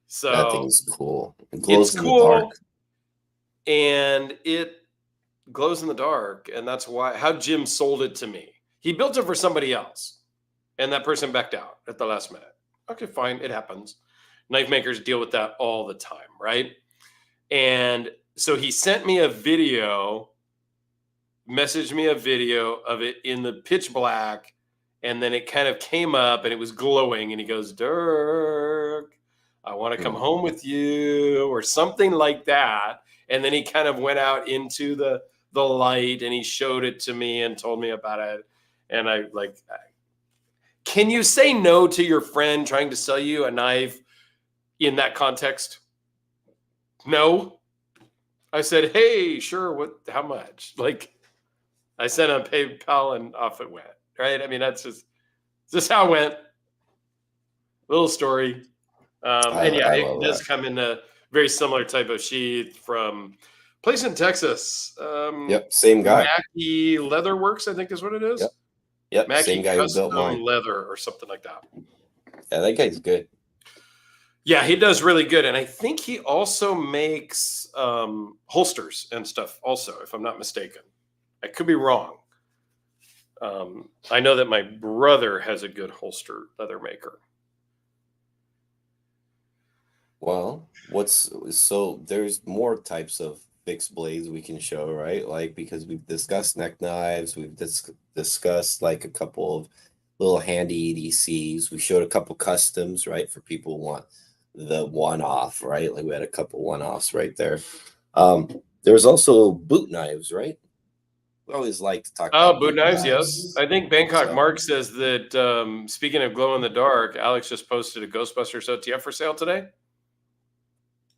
So thing's cool. It it's glows in the dark. cool and it glows in the dark. And that's why how Jim sold it to me. He built it for somebody else, and that person backed out at the last minute. Okay, fine, it happens. Knife makers deal with that all the time, right? And so he sent me a video, messaged me a video of it in the pitch black, and then it kind of came up and it was glowing. And he goes, Dirk, I want to come Hmm. home with you, or something like that. And then he kind of went out into the light and he showed it to me and told me about it. And I like, can you say no to your friend trying to sell you a knife in that context? No. I said, hey, sure, what, how much? Like, I sent on PayPal and off it went, right? I mean, that's just how it went. Little story. And yeah, I it love does that. come in a very similar type of sheath from place in Texas. Yep, same guy. Mackey Leather Works, I think is what it is. Yep, yep, same Mackey guy who built Custom mine. Leather or something like that. Yeah, that guy's good. Yeah, he does really good. And I think he also makes holsters and stuff also, if I'm not mistaken. I could be wrong. I know that my brother has a good holster leather maker. Well, there's more types of fixed blades we can show, right? Like, because we've discussed neck knives, we've discussed like a couple of little handy EDCs. We showed a couple customs, right, for people who want the one-off, right? Like we had a couple one-offs right there. There's also boot knives, right? We always like to talk Oh, about boot boot knives, yes. knives. I think Bangkok So, Mark says that speaking of glow in the dark, Alex just posted a Ghostbusters OTF for sale today.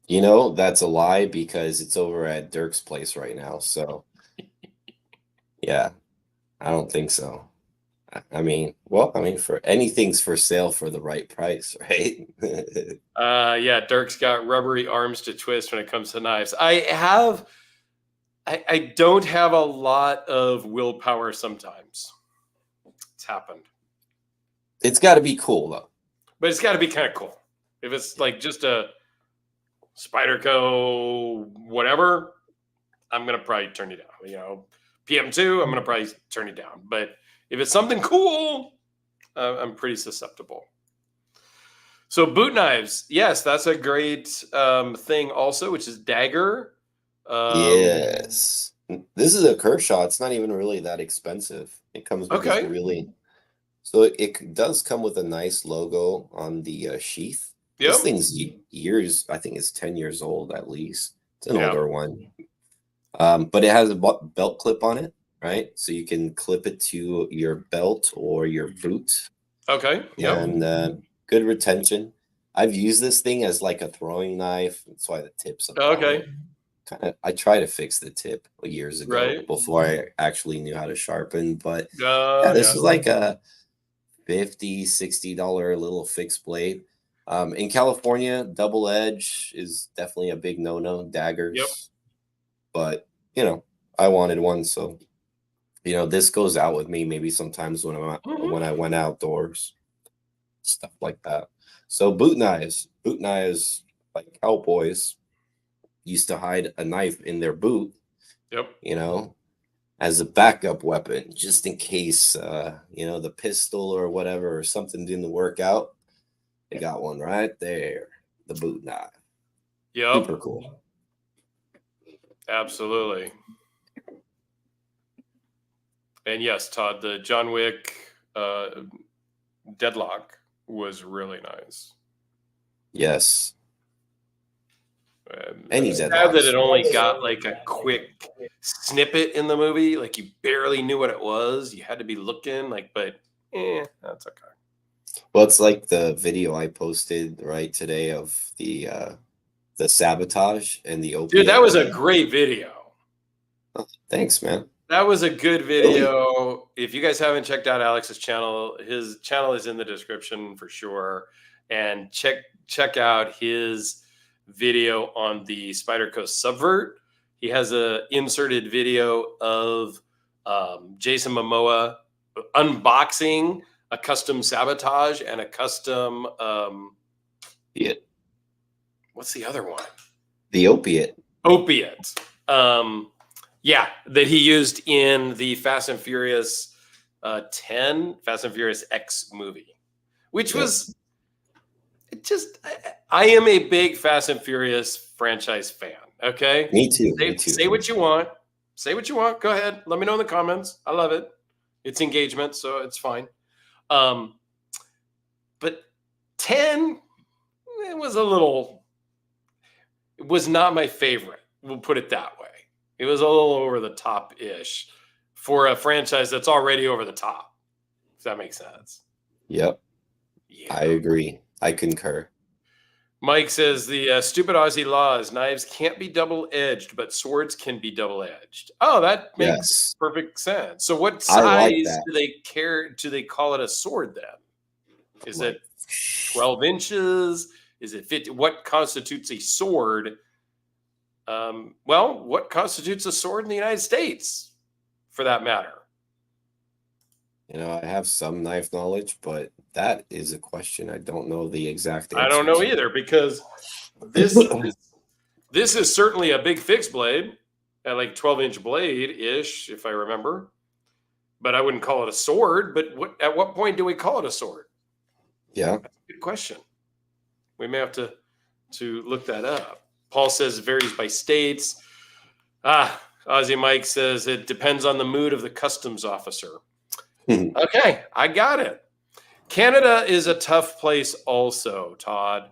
that's a lie because it's over at Dirk's place right now. So, yeah, I don't think so. I mean, for anything's for sale for the right price, right? Yeah, Dirk's got rubbery arms to twist when it comes to knives. I don't have a lot of willpower sometimes. It's happened. It's got to be cool though. But it's got to be kind of cool. If it's like just a Spyderco whatever, I'm gonna probably turn you down. PM2, I'm gonna probably turn you down. But if it's something cool, I'm pretty susceptible. So boot knives, yes, that's a great thing also, which is dagger. Yes. This is a Kershaw. It's not even really that expensive. It comes with this Okay. really, so it does come with a nice logo on the sheath. This Yep. thing's years, I think it's 10 years old at least. It's an Yeah. older one. But it has a belt clip on it, right? So you can clip it to your belt or your boot. Okay. Yep. And good retention. I've used this thing as like a throwing knife. That's why the tip's up on Okay. it. I tried to fix the tip years ago Right. before I actually knew how to sharpen. But Yeah. this is like a $50, $60 little fixed blade. In California, double edge is definitely a big no-no, daggers. Yep. But I wanted one, so You know, this goes out with me maybe sometimes when when I went outdoors, stuff like that. So boot knives, like cowboys used to hide a knife in their boot. Yep. You know, as a backup weapon, just in case, you know, the pistol or whatever or something didn't work out. They got one right there, the boot knife. Yep. Super cool. Absolutely. And yes, Todd, the John Wick deadlock was really nice. Yes. And he's sad that it only got like a quick snippet in the movie. Like you barely knew what it was. You had to be looking like, but that's okay. Well, it's like the video I posted right today of the sabotage and the opiate. Dude, that was a great video. Oh, thanks, man. That was a good video. Really? If you guys haven't checked out Alex's channel, his channel is in the description for sure. And check out his video on the Spider Coast Subvert. He has a inserted video of Jason Momoa unboxing a custom sabotage and a custom what's the other one? The opiate. Yeah, that he used in the Fast and Furious 10, Fast and Furious X movie, which was just, I am a big Fast and Furious franchise fan. Okay. Me too. Say what you want. Say what you want. Go ahead. Let me know in the comments. I love it. It's engagement, so it's fine. But 10, it was not my favorite. We'll put it that way. It was a little over the top-ish for a franchise that's already over the top. Does that make sense? Yep. Yeah. I agree. I concur. Mike says the stupid Aussie laws, knives can't be double-edged, but swords can be double-edged. Oh, that makes perfect sense. So what size do they care? Do they call it a sword then? Is it 12 inches? Is it 50? What constitutes a sword? Well, what constitutes a sword in the United States, for that matter? You know, I have some knife knowledge, but that is a question I don't know the exact answer. I don't know either, because this is certainly a big fixed blade, at like 12-inch blade-ish, if I remember. But I wouldn't call it a sword. But at what point do we call it a sword? Yeah. That's a good question. We may have to look that up. Paul says it varies by states. Ozzy Mike says it depends on the mood of the customs officer. Okay, I got it. Canada is a tough place also, Todd.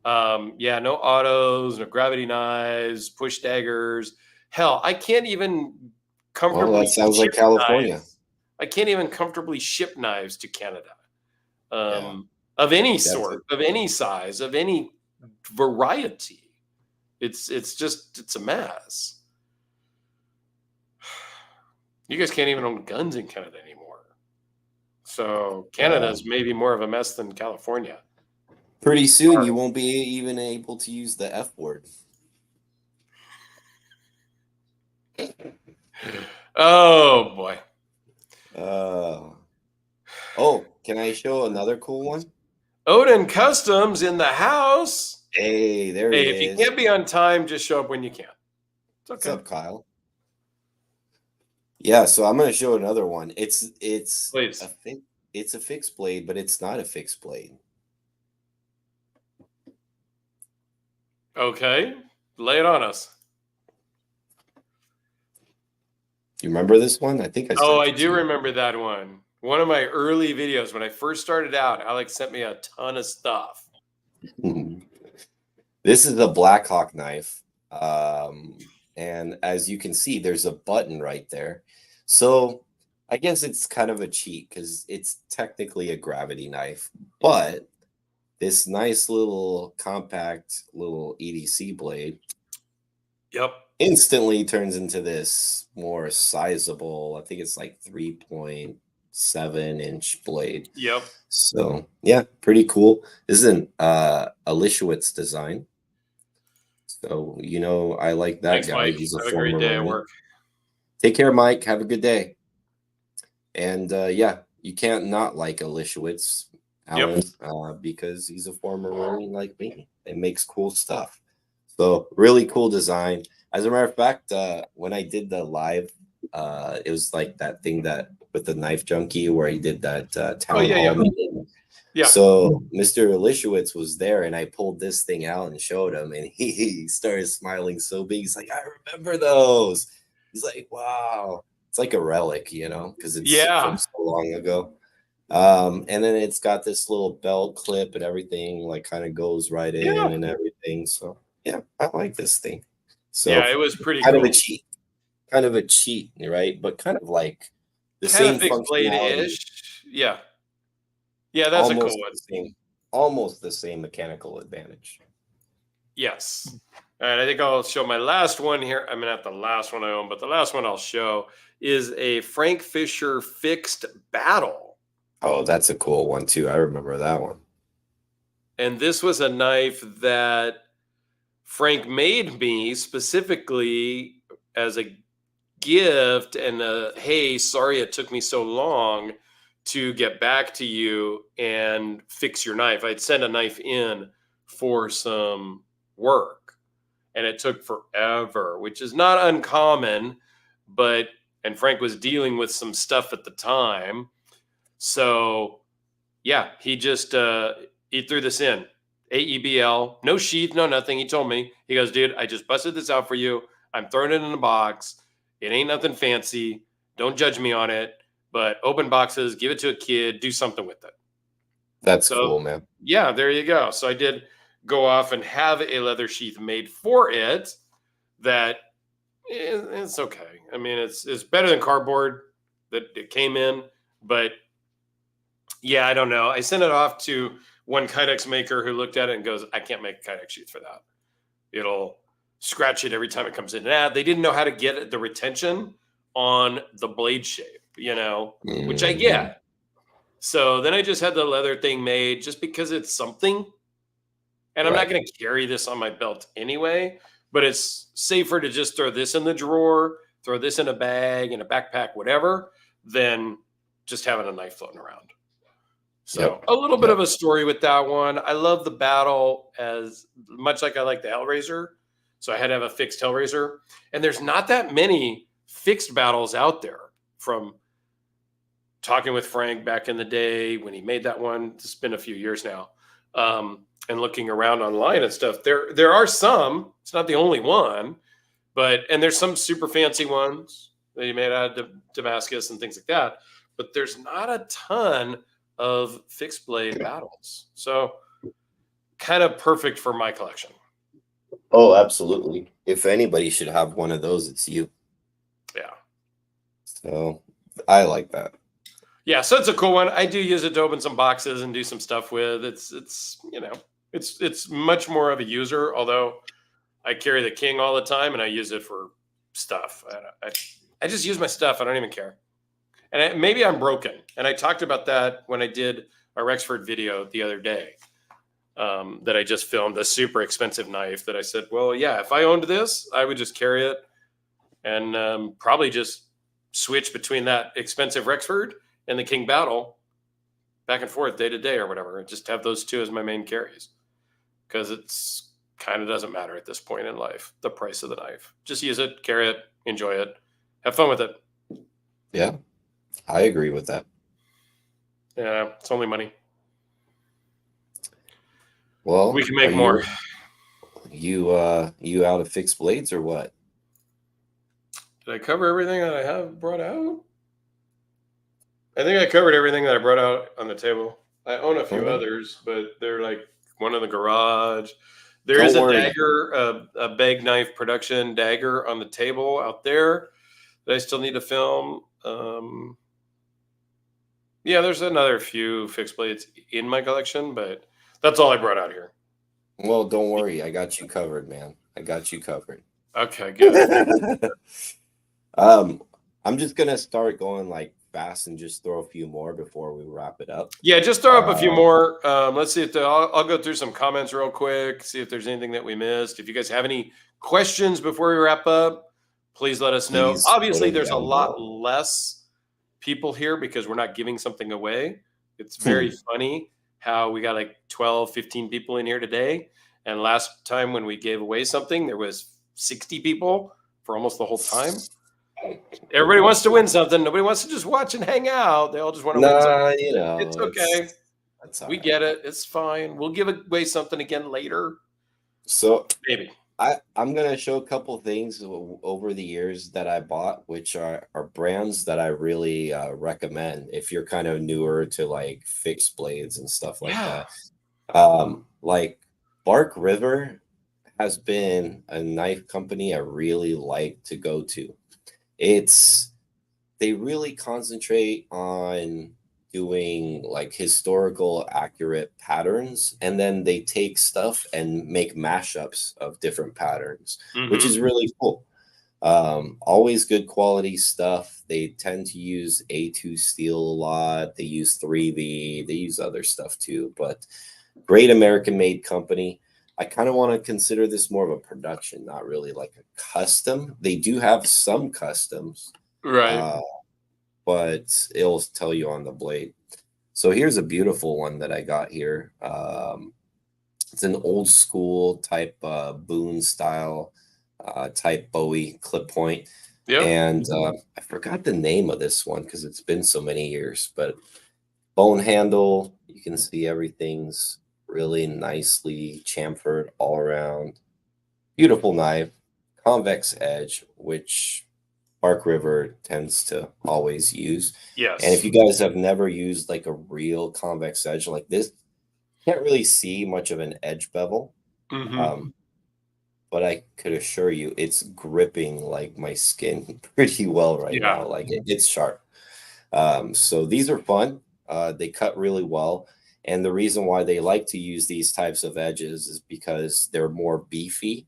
Yeah, no autos, no gravity knives, push daggers. Hell, I can't even comfortably. Well, that sounds like California. Knives. I can't even comfortably ship knives to Canada. Of any sort, of any size, of any variety. It's a mess. You guys can't even own guns in Canada anymore. So Canada is maybe more of a mess than California. Pretty soon you won't be even able to use the F word. Oh boy. Oh, can I show another cool one? Odin Customs in the house. Hey, there he is. If you can't be on time, just show up when you can. It's okay. What's up, Kyle? Yeah, so I'm going to show another one. It's a fixed blade, but it's not a fixed blade. Okay, lay it on us. You remember this one? I think I do remember that one. One of my early videos when I first started out, Alex sent me a ton of stuff. This is a Blackhawk knife. And as you can see, there's a button right there. So I guess it's kind of a cheat because it's technically a gravity knife. But this nice little compact little EDC blade instantly turns into this more sizable, I think it's like 3.7-inch blade. Yep. So yeah, pretty cool. This is an Alishowitz design. So, you know, I like that guy. Mike. He's Have a great day at work. Take care, Mike. Have a good day. And yeah, you can't not like Elishewitz, Alan, Yep. because he's a former Marine like me. It makes cool stuff. So really cool design. As a matter of fact, when I did the live, it was like that thing that with the knife junkie where he did that town hall meeting. Yeah. So Mr. Elishewitz was there, and I pulled this thing out and showed him, and he started smiling so big. He's like, "I remember those." He's like, "Wow." It's like a relic, you know, because it's from so long ago. And then it's got this little belt clip and everything, like kind of goes right in and everything. So yeah, I like this thing. So yeah, it was pretty kind cool. Kind of a cheat, right? But kind of like the kind same of fixed blade-ish. Yeah. Yeah, that's a cool one. Almost the same mechanical advantage. Yes. All right, I think I'll show my last one here. I mean, not the last one I own, but the last one I'll show is a Frank Fisher fixed battle. Oh, that's a cool one too. I remember that one. And this was a knife that Frank made me specifically as a gift and hey, sorry it took me so long to get back to you and fix your knife. I'd send a knife in for some work and it took forever, which is not uncommon, and Frank was dealing with some stuff at the time. So yeah, he just he threw this in. AEBL, no sheath, no nothing. He told me, he goes, dude, I just busted this out for you. I'm throwing it in a box. It ain't nothing fancy. Don't judge me on it, but open boxes, give it to a kid, do something with it. That's cool, man. Yeah, there you go. So I did go off and have a leather sheath made for it that it's okay. I mean, it's better than cardboard that it came in, but yeah, I don't know. I sent it off to one Kydex maker who looked at it and goes, I can't make a Kydex sheath for that. It'll scratch it every time it comes in. And they didn't know how to get the retention on the blade shape, you know, which I get. So then I just had the leather thing made just because it's something. And I'm not going to carry this on my belt anyway, but it's safer to just throw this in the drawer, throw this in a bag, in a backpack, whatever, than just having a knife floating around. So a little bit of a story with that one. I love the battle as much like I like the Hellraiser. So I had to have a fixed Hellraiser. And there's not that many fixed battles out there from talking with Frank back in the day when he made that one. It's been a few years now. And looking around online and stuff, there are some. It's not the only one, and there's some super fancy ones that he made out of Damascus and things like that. But there's not a ton of fixed blade battles. So kind of perfect for my collection. Oh, absolutely. If anybody should have one of those, it's you. Yeah. So I like that. Yeah, so it's a cool one. I do use it to open some boxes and do some stuff with. It's you know, it's much more of a user, although I carry the King all the time and I use it for stuff. I just use my stuff. I don't even care. And maybe I'm broken. And I talked about that when I did a Rexford video the other day that I just filmed, a super expensive knife that I said, well, yeah, if I owned this, I would just carry it and probably just switch between that expensive Rexford and the King Battle back and forth day to day or whatever, and just have those two as my main carries because it's kind of doesn't matter at this point in life, the price of the knife. Just use it, carry it, enjoy it, have fun with it. Yeah, I agree with that. Yeah, it's only money. Well, we can make more. You out of fixed blades or what? Did I cover everything that I have brought out? I think I covered everything that I brought out on the table. I own a few others, but they're like one in the garage. There is a dagger, a bag knife production dagger on the table out there that I still need to film. Yeah, there's another few fixed blades in my collection, but that's all I brought out here. Well, don't worry. I got you covered, man. I got you covered. Okay, good. I'm just going to start going like fast and just throw a few more before we wrap it up. Yeah, just throw up a few more. Let's see if I'll go through some comments real quick, see if there's anything that we missed. If you guys have any questions before we wrap up, please let us know. Obviously, there's a lot less people here because we're not giving something away. It's very funny how we got like 12, 15 people in here today. And last time when we gave away something, there was 60 people for almost the whole time. Everybody wants to win something. Nobody wants to just watch and hang out. They all just want to win something. You know, It's okay. We get it. It's fine. We'll give away something again later. So maybe. I'm going to show a couple things over the years that I bought, which are brands that I really recommend if you're kind of newer to like fixed blades and stuff like that. Like Bark River has been a knife company I really like to go to. They really concentrate on doing like historical accurate patterns, and then they take stuff and make mashups of different patterns, which is really cool. Always good quality stuff. They tend to use A2 steel a lot. They use 3V. They use other stuff too, but great American made company. I kind of want to consider this more of a production, not really like a custom. They do have some customs, right? But it'll tell you on the blade. So here's a beautiful one that I got here. It's an old school type Boone style type Bowie clip point. Yep. And I forgot the name of this one because it's been so many years, but bone handle, you can see everything's really nicely chamfered all around. Beautiful knife, convex edge, which Bark River tends to always use. Yes. And if you guys have never used like a real convex edge like this, you can't really see much of an edge bevel. But I could assure you it's gripping like my skin pretty well right now. Like it's sharp. So these are fun. They cut really well. And the reason why they like to use these types of edges is because they're more beefy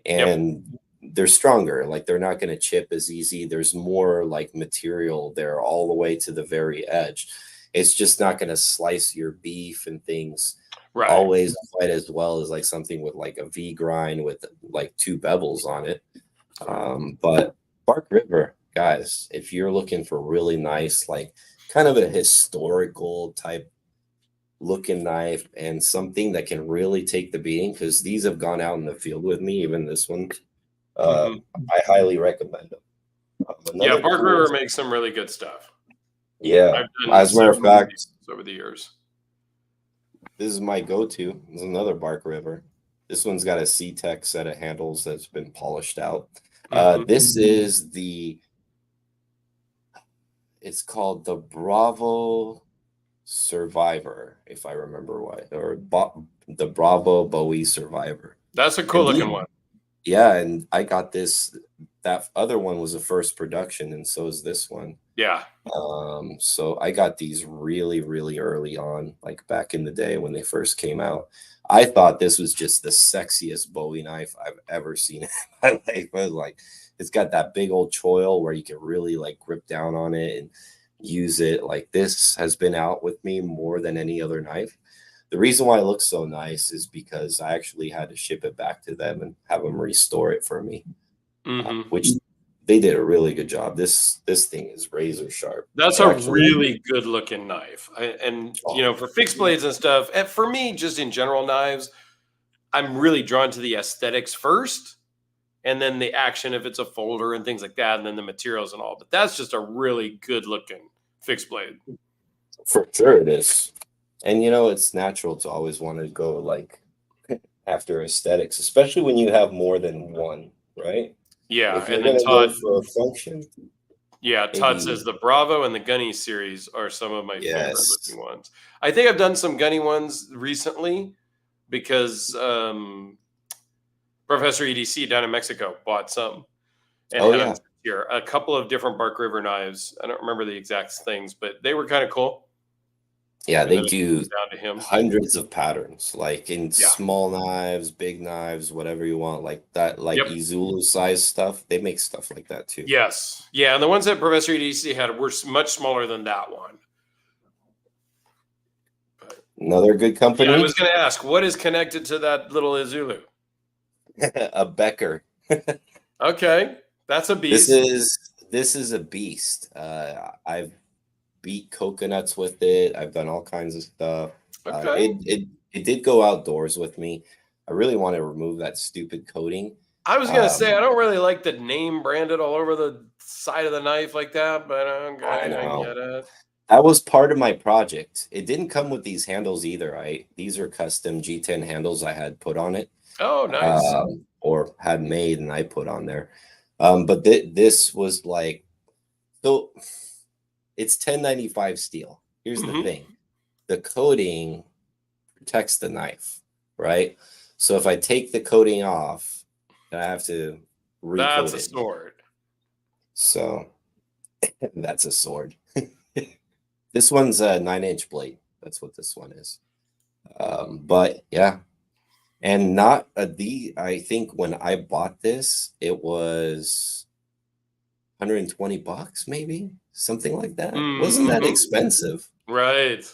and they're stronger. Like they're not going to chip as easy. There's more like material there all the way to the very edge. It's just not going to slice your beef and things always quite as well as like something with like a V grind with like 2 bevels on it. But Bark River, guys, if you're looking for really nice, like kind of a historical type looking knife and something that can really take the beating, because these have gone out in the field with me, even this one. I highly recommend them. Bark River makes some really good stuff. Yeah, as a matter of fact, over the years, this is my go-to. This is another Bark River. This one's got a C-Tech set of handles that's been polished out. This is it's called the Bravo Survivor, if I remember right, or the Bravo Bowie Survivor. That's a cool looking one. Yeah, and I got this. That other one was a first production, and so is this one. Yeah. So I got these really, really early on, like back in the day when they first came out. I thought this was just the sexiest Bowie knife I've ever seen in my life. I was like, it's got that big old choil where you can really like grip down on it and use it. Like this has been out with me more than any other knife. The reason why it looks so nice is because I actually had to ship it back to them and have them restore it for me, which they did a really good job. This thing is razor sharp. That's a really good looking knife. You know, for fixed blades and stuff, and for me, just in general knives, I'm really drawn to the aesthetics first, and then the action if it's a folder and things like that, and then the materials and all. But that's just a really good looking fixed blade. For sure it is. And, you know, it's natural to always want to go like after aesthetics, especially when you have more than one, right? Yeah. If you're going to go for a function. Yeah. Todd says the Bravo and the Gunny series are some of my favorite looking ones. I think I've done some Gunny ones recently because Professor EDC down in Mexico bought some. And here a couple of different Bark River knives. I don't remember the exact things, but they were kind of cool. Yeah, they do hundreds of patterns, like in small knives, big knives, whatever you want, like that, like Izulu size stuff. They make stuff like that too. Yes. Yeah. And the ones that Professor EDC had were much smaller than that one. But, another good company. Yeah, I was going to ask, what is connected to that little Izulu? A Becker. Okay. That's a beast. This is a beast. beat coconuts with it. I've done all kinds of stuff. Okay. It did go outdoors with me. I really want to remove that stupid coating. I was gonna say I don't really like the name branded all over the side of the knife like that, but okay, I I know. get it. That was part of my project. It didn't come with these handles either. These are custom G10 handles I had put on it, Oh, nice. or had made and I put on there. But this was like, so it's 1095 steel. Here's the thing: the coating protects the knife, right? So if I take the coating off, then I have to That's recoat a it. sword. So that's a sword. This one's a 9-inch blade. That's what this one is. But yeah, and not I think when I bought this, it was $120, maybe something like that. It wasn't that expensive. Right.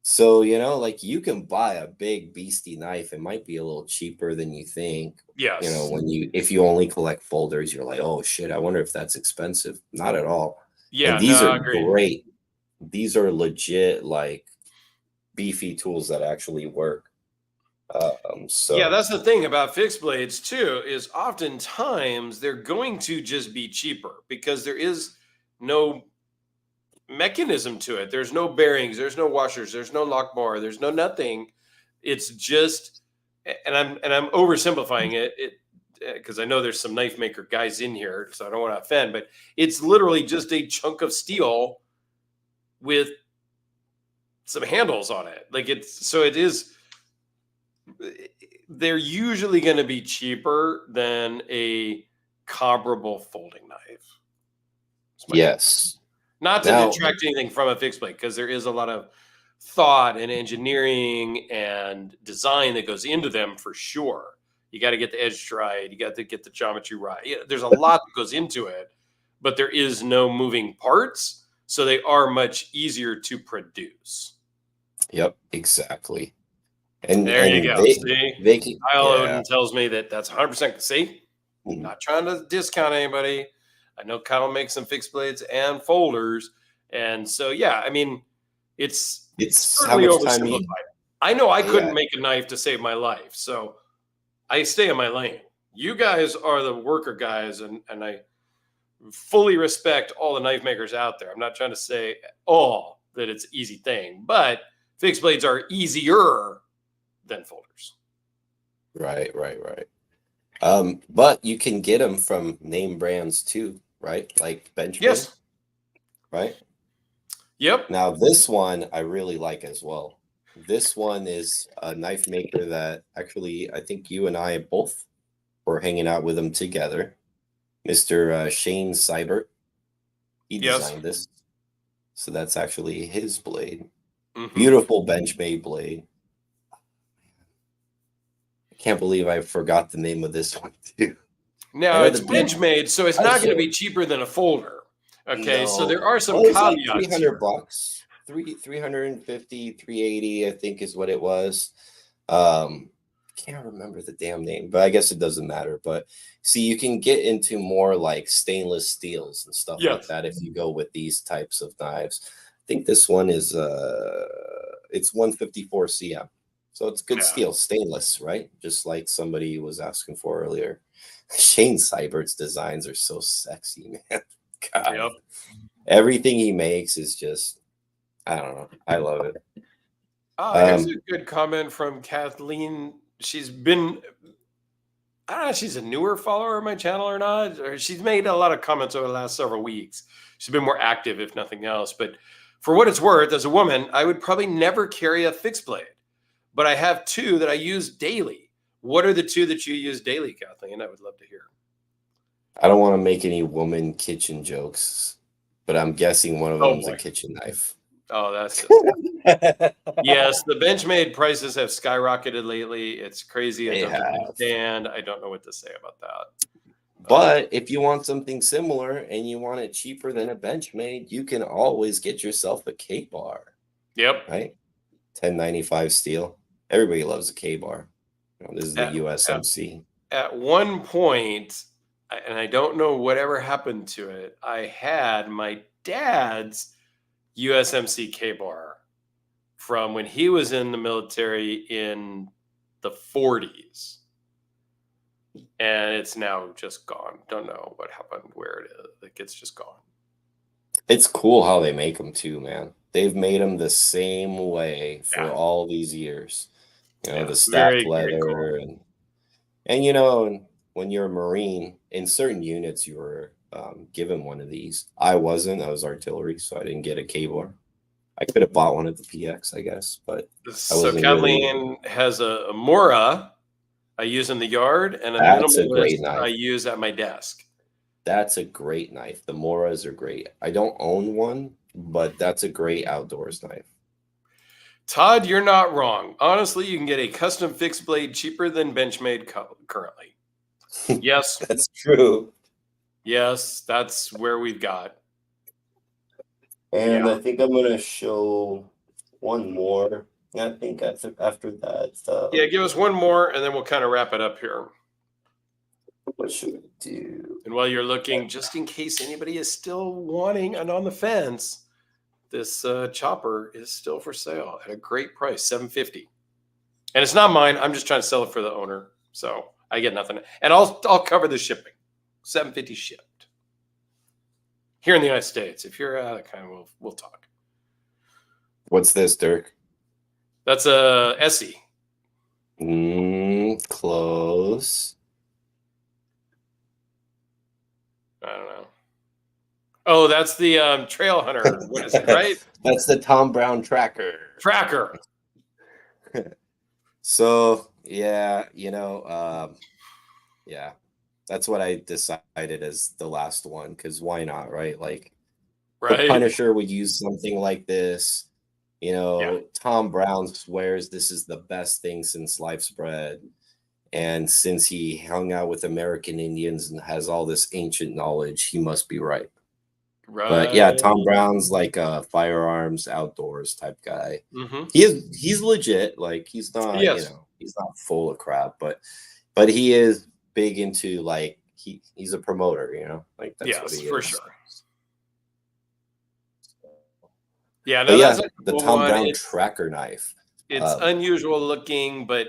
So, like you can buy a big beastie knife. It might be a little cheaper than you think. Yes. If you only collect folders, you're like, oh shit, I wonder if that's expensive. Not at all. Yeah, And these no, are agreed. great. These are legit, like beefy tools that actually work. Yeah, that's the thing about fixed blades too, is oftentimes they're going to just be cheaper because there is no mechanism to it. There's no bearings, there's no washers, there's no lock bar, there's no nothing. It's just, and I'm oversimplifying it because I know there's some knife maker guys in here, so I don't want to offend, but it's literally just a chunk of steel with some handles on it. Like it is. They're usually going to be cheaper than a comparable folding knife. Yes. Not to detract anything from a fixed blade, because there is a lot of thought and engineering and design that goes into them for sure. You got to get the edge right. You got to get the geometry right. Yeah, there's a lot that goes into it, but there is no moving parts. So they are much easier to produce. Yep, exactly. And there you go. See, Kyle Odin tells me that's 100%. See, not trying to discount anybody. I know Kyle makes some fixed blades and folders, and so yeah, I mean, it's certainly oversimplified. I know I couldn't make a knife to save my life, so I stay in my lane. You guys are the worker guys, and I fully respect all the knife makers out there. I'm not trying to say all that it's an easy thing, but fixed blades are easier than folders. Right. But you can get them from name brands too, right? Like Benchmade. Yes. Right? Yep. Now this one I really like as well. This one is a knife maker that actually I think you and I both were hanging out with him together. Mr. Shane Seibert. He designed this. So that's actually his blade. Beautiful Benchmade blade. Can't believe I forgot the name of this one too. Now it's Benchmade, so it's not going to be cheaper than a folder. Okay, so there are some caveats. Like $300, 350, 380, I think is what it was. Can't remember the damn name, but I guess it doesn't matter. But see, you can get into more like stainless steels and stuff like that if you go with these types of knives. I think this one is it's 154 cm. So it's good steel, stainless, right? Just like somebody was asking for earlier. Shane Seibert's designs are so sexy, man. God. Yep. Everything he makes is just, I don't know. I love it. Here's a good comment from Kathleen. She's been, I don't know if she's a newer follower of my channel or not, or she's made a lot of comments over the last several weeks. She's been more active, if nothing else. But for what it's worth, as a woman, I would probably never carry a fixed blade. But I have two that I use daily. What are the two that you use daily, Kathleen? I would love to hear. I don't want to make any woman kitchen jokes, but I'm guessing one of them is a kitchen knife. Oh, that's yes. The Benchmade prices have skyrocketed lately. It's crazy. I don't understand. I don't know what to say about that. But if you want something similar and you want it cheaper than a Benchmade, you can always get yourself a K-bar. Yep. Right? 1095 steel. Everybody loves a K-bar. This is the USMC. At one point, and I don't know whatever happened to it, I had my dad's USMC K-bar from when he was in the military in the 40s. And it's now just gone. Don't know what happened, where it is. Like, it's just gone. It's cool how they make them too, man. They've made them the same way for all these years. You know, the stacked leather cool. And you know, when you're a Marine, in certain units, you were given one of these. I wasn't. I was artillery, so I didn't get a K-bar. I could have bought one at the PX, I guess, but so Kathleen has a Mora I use in the yard, and a minimalist I use at my desk. That's a great knife. The Moras are great. I don't own one, but that's a great outdoors knife. Todd, you're not wrong. Honestly, you can get a custom fixed blade cheaper than Benchmade currently. Yes. That's true. Yes, that's where we've got. And I think I'm going to show one more. I think after that. Yeah, give us one more, and then we'll kind of wrap it up here. What should we do? And while you're looking, just in case anybody is still wanting and on the fence, this chopper is still for sale at a great price, $750. And it's not mine. I'm just trying to sell it for the owner, so I get nothing. And I'll cover the shipping. $750 shipped. Here in the United States. If you're out of kind, we'll talk. What's this, Dirk? That's a Essie. Close. I don't know. Oh, that's the Trail Hunter. What is it, right? That's the Tom Brown Tracker. So, yeah, you know, yeah. That's what I decided as the last one, because why not, right? Like, the Punisher would use something like this. You know, Tom Brown swears this is the best thing since sliced bread. And since he hung out with American Indians and has all this ancient knowledge, he must be right. But yeah, Tom Brown's like a firearms outdoors type guy. Mm-hmm. He's legit. Like, he's not, you know, he's not full of crap, but he is big into, like, he's a promoter, you know, like that's what he is. For sure. Yeah, no, that's the Tom Brown Tracker knife. It's unusual looking, but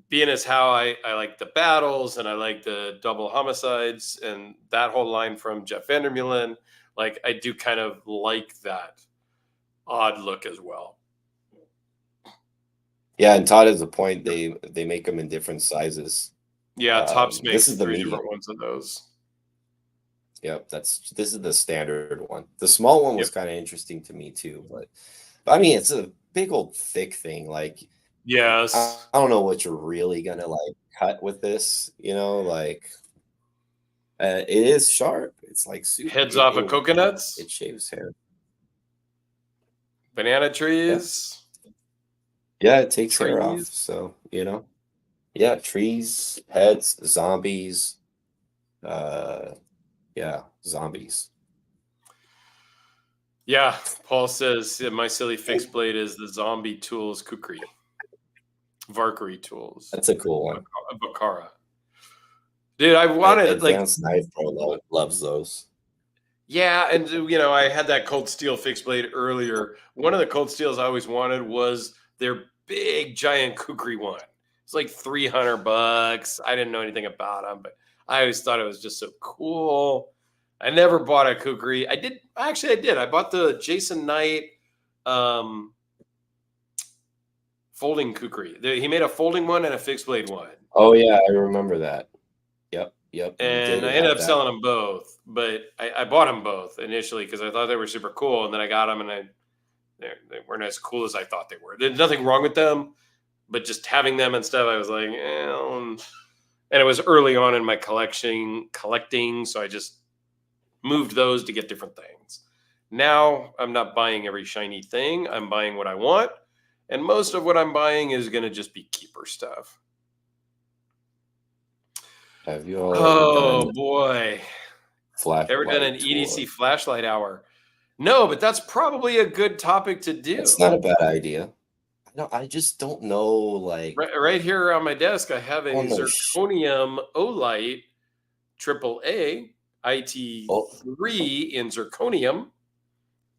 being as how I like the battles and I like the double homicides and that whole line from Jeff Vandermeulen, like, I do kind of like that odd look as well. Yeah, and Todd has a point. They make them in different sizes. Yeah, Tops makes 3 different ones of those. Yep, this is the standard one. The small one was kind of interesting to me too, but I mean, it's a big old thick thing. Like, yes, I don't know what you're really gonna like cut with this. You know, like, it is sharp. It's like super heads off of coconuts. It shaves hair. Banana trees. Yeah, it takes hair off. So, you know. Yeah, trees, heads, zombies. Zombies. Yeah, Paul says my silly fixed blade is the Zombie Tools Kukri. Valkyrie Tools. That's a cool one. Bakara. Dude, I wanted Advanced Knife Pro loves those. Yeah, and you know, I had that Cold Steel fixed blade earlier. One of the Cold Steels I always wanted was their big giant Kukri one. It's like $300. I didn't know anything about them, but I always thought it was just so cool. I never bought a Kukri. I did. I bought the Jason Knight folding Kukri. He made a folding one and a fixed blade one. Oh yeah, I remember that. Yep. And I ended up selling them both, but I bought them both initially because I thought they were super cool, and then I got them, and they weren't as cool as I thought they were. There's nothing wrong with them, but just having them and stuff, I was like, and it was early on in my collecting, so I just moved those to get different things. Now I'm not buying every shiny thing. I'm buying what I want, and most of what I'm buying is going to just be keeper stuff. Have you all ever done an EDC flashlight hour? No, but that's probably a good topic to do. It's not a bad idea. No, I just don't know, like... Right here on my desk, I have a zirconium Olight AAA IT3 in zirconium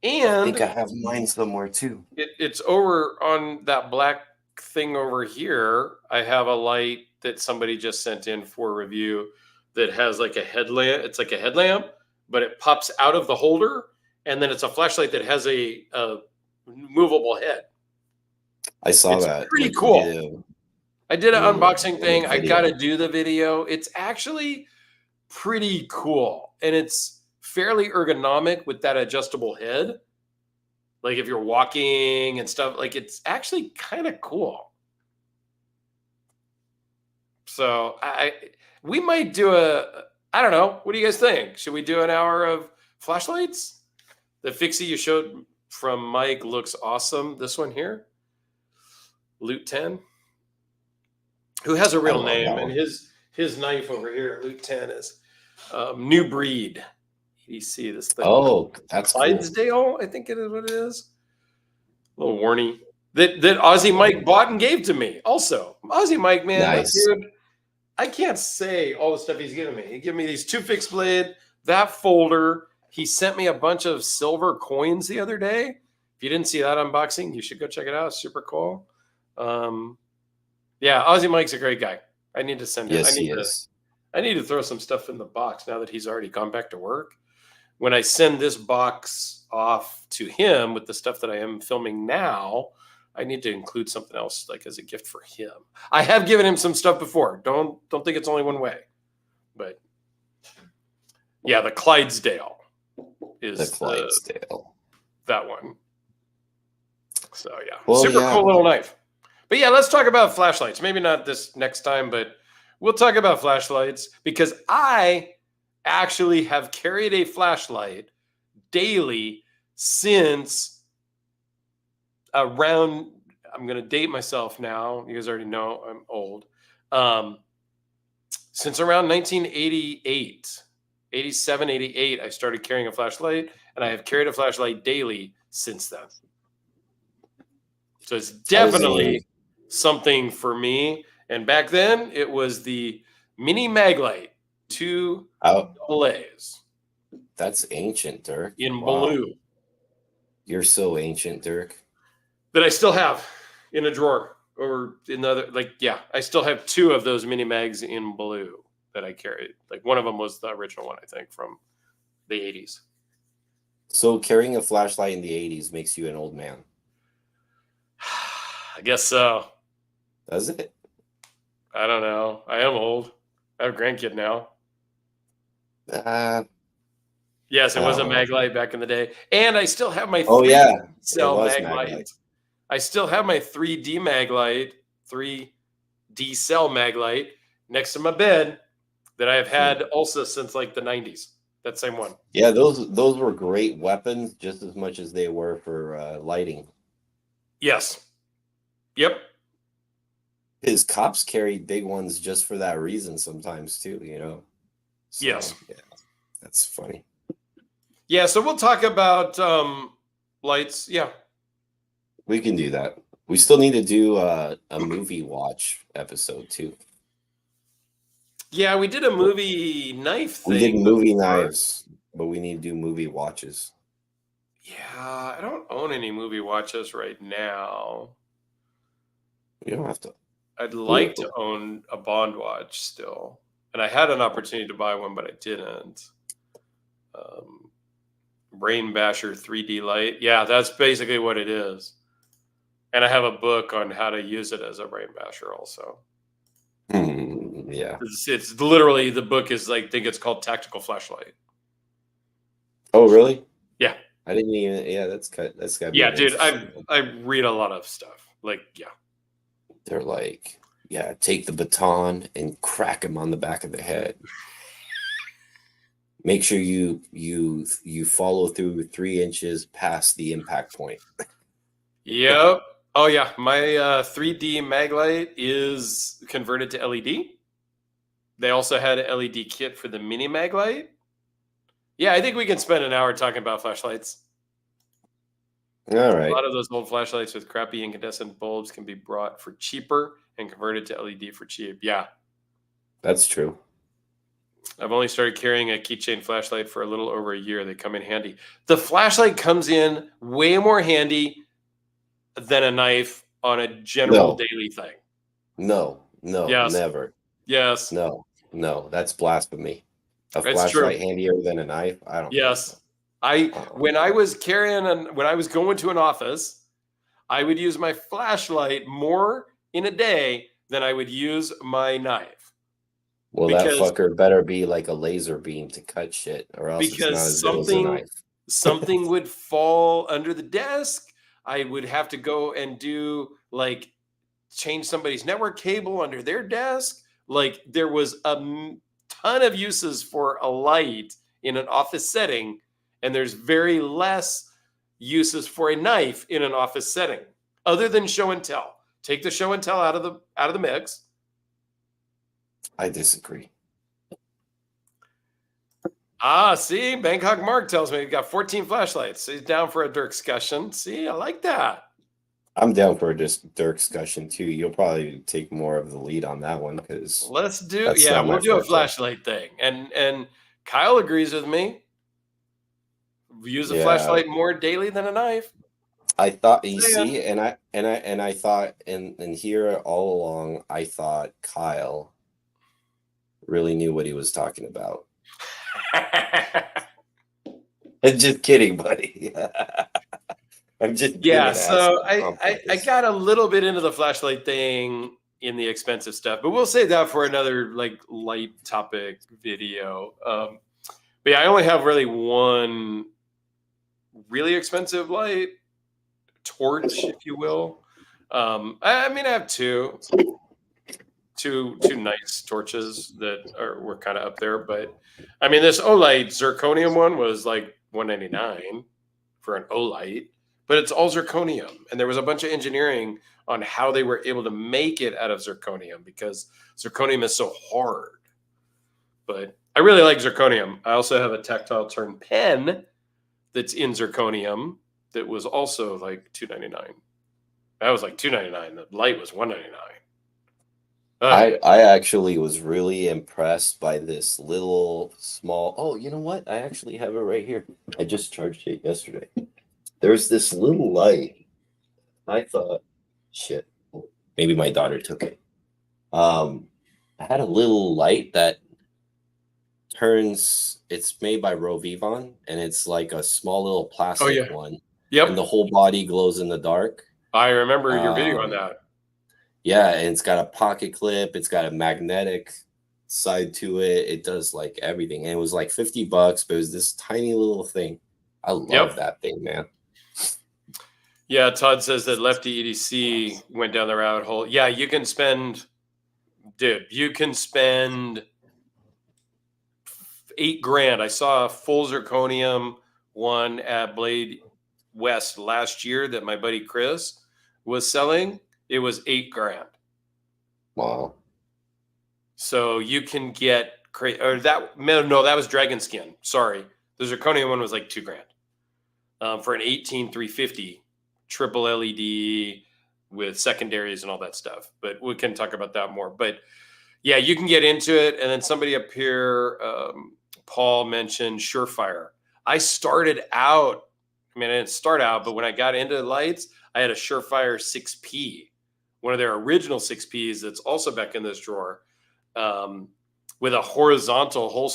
I think And I have mine somewhere too. it's over on that black thing over here. I have a light that somebody just sent in for review that has like a headlamp. It's like a headlamp, but it pops out of the holder, and then it's a flashlight that has a movable head. I saw It's that. pretty Like cool. I did an unboxing in a thing. I got video. to do the video. It's actually pretty cool, and it's fairly ergonomic with that adjustable head. Like if you're walking and stuff, like it's actually kind of cool. So we might do I don't know. What do you guys think? Should we do an hour of flashlights? The fixie you showed from Mike looks awesome. This one here, Loot 10, who has a real name, and his knife over here, Loot 10, is New Breed. EDC, this thing. Oh, that's Clydesdale, I think it is what it is. A little warny. That Aussie Mike bought and gave to me. Also, Aussie Mike, man, nice. that dude, I can't say all the stuff he's given me. He gave me these 2 fixed blade, that folder. He sent me a bunch of silver coins the other day. If you didn't see that unboxing, you should go check it out. It's super cool. Yeah, Aussie Mike's a great guy. I need to send him. Yes, he is. I need to throw some stuff in the box now that he's already gone back to work. When I send this box off to him with the stuff that I am filming now, I need to include something else like as a gift for him. I have given him some stuff before. Don't think it's only one way. But yeah, the Clydesdale is the Clydesdale. That one. So yeah, well, super cool little knife. But yeah, let's talk about flashlights. Maybe not this next time, but we'll talk about flashlights because I actually have carried a flashlight daily since around, I'm going to date myself now. You guys already know I'm old. Since around 1988, 87, 88, I started carrying a flashlight, and I have carried a flashlight daily since then. So it's definitely something for me. And back then, it was the mini Maglite 2 AA's. That's ancient, Dirk. In blue. You're so ancient, Dirk. That I still have in a drawer or in the other, like, yeah, I still have 2 of those mini mags in blue that I carried. Like one of them was the original one, I think, from the 80s. So carrying a flashlight in the 80s makes you an old man. I guess so. Does it? I don't know. I am old. I have a grandkid now. Yes, it was a Maglite back in the day. And I still have my 3D cell Maglite. I still have my 3D Maglite, 3D cell Maglite next to my bed that I have had also since like the 90s. That same one. Yeah, those were great weapons just as much as they were for lighting. Yes. Yep. His cops carried big ones just for that reason sometimes too, you know? So, yes. Yeah, that's funny. Yeah, so we'll talk about lights. Yeah. We can do that. We still need to do a movie watch episode too. Yeah, we did a movie knife thing. We did movie knives, but we need to do movie watches. Yeah, I don't own any movie watches right now. You don't have to. I'd like to own a Bond watch still. And I had an opportunity to buy one, but I didn't. Brain Basher 3D light. Yeah, that's basically what it is. And I have a book on how to use it as a brain basher also. Yeah. It's literally, the book is like, I think it's called Tactical Flashlight. Oh, really? Yeah. I didn't even, yeah, that's got yeah, dude, I read a lot of stuff. Like, yeah. They're like, yeah, take the baton and crack him on the back of the head. Make sure you follow through 3 inches past the impact point. Yep. Oh yeah, my 3D Maglite is converted to LED. They also had an LED kit for the mini Maglite. Yeah, I think we can spend an hour talking about flashlights. All right. A lot of those old flashlights with crappy incandescent bulbs can be brought for cheaper and converted to LED for cheap. Yeah. That's true. I've only started carrying a keychain flashlight for a little over a year. They come in handy. The flashlight comes in way more handy than a knife on a general daily thing. No, Yes. never. Yes. No, that's blasphemy. A It's flashlight true. handier than a knife? I don't think so. Yes. When I was when I was going to an office, I would use my flashlight more in a day than I would use my knife. Well, that fucker better be like a laser beam to cut shit, or else it's not as good as a knife. Something would fall under the desk. I would have to go and do like change somebody's network cable under their desk. Like there was a ton of uses for a light in an office setting, and there's very less uses for a knife in an office setting, other than show and tell. Take the show and tell out of the mix. I disagree. See, Bangkok Mark tells me he's got 14 flashlights. So he's down for a Dirk discussion. See, I like that. I'm down for a Dirk discussion too. You'll probably take more of the lead on that one because we'll do a flashlight thing. And Kyle agrees with me. We use a flashlight more daily than a knife. I thought you see, and I thought and here all along I thought Kyle really knew what he was talking about. I'm just kidding, buddy. I'm just so I got a little bit into the flashlight thing in the expensive stuff, but we'll save that for another like light topic video. But yeah, I only have really one really expensive light torch, if you will. I mean, I have two nice torches that were kind of up there, but I mean, this Olight zirconium one was like $199 for an Olight, but it's all zirconium, and there was a bunch of engineering on how they were able to make it out of zirconium because zirconium is so hard. But I really like zirconium. I also have a tactile turn pen that's in zirconium that was also like $299. That was like $299. The light was $199. I actually was really impressed by this little small. Oh, you know what? I actually have it right here. I just charged it yesterday. There's this little light. I thought, shit, maybe my daughter took it. I had a little light that turns. It's made by Rovivon, and it's like a small little plastic one. Yep. And the whole body glows in the dark. I remember your video on that. Yeah, and it's got a pocket clip. It's got a magnetic side to it. It does like everything. And it was like $50, but it was this tiny little thing. I love that thing, man. Yeah, Todd says that Lefty EDC went down the rabbit hole. Yeah, you can spend $8,000. I saw a full zirconium one at Blade West last year that my buddy Chris was selling. It was $8,000. Wow. So you can get that was Dragon Skin. Sorry. The zirconium one was like $2,000. For an 18350 triple LED with secondaries and all that stuff. But we can talk about that more. But yeah, you can get into it. And then somebody up here, Paul mentioned Surefire. I started out, I didn't start out, but when I got into lights, I had a Surefire 6P, one of their original 6Ps that's also back in this drawer, with a horizontal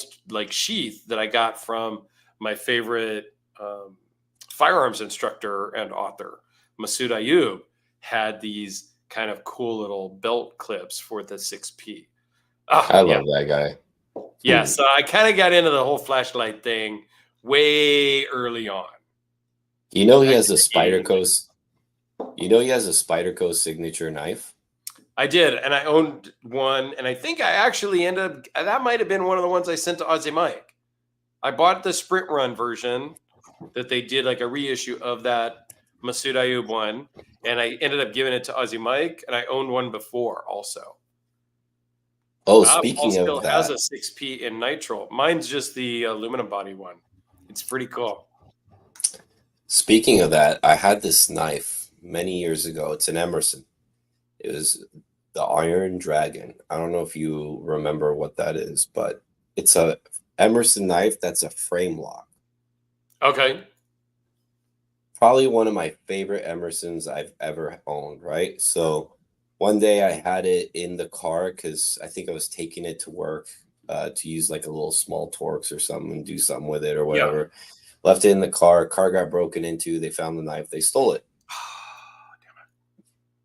sheath that I got from my favorite firearms instructor and author, Masood Ayub, had these kind of cool little belt clips for the 6P. I love that guy. Yeah, so I kind of got into the whole flashlight thing way early on. You know he has a Spyderco. You know he has a Spyderco signature knife? I did, and I owned one, and I think I actually ended up, that might have been one of the ones I sent to Aussie Mike. I bought the Sprint Run version that they did like a reissue of that Masood Ayub one, and I ended up giving it to Aussie Mike, and I owned one before also. Oh, speaking Paul of that, has a 6P in nitrile. Mine's just the aluminum body one. It's pretty cool. Speaking of that, I had this knife many years ago. It's an Emerson. It was the Iron Dragon. I don't know if you remember what that is, but It's a Emerson knife that's a frame lock. Okay. Probably one of my favorite Emersons I've ever owned, right? So one day I had it in the car because I think I was taking it to work to use like a little small Torx or something and do something with it or whatever. Yeah. Left it in the car got broken into, they found the knife, they stole it.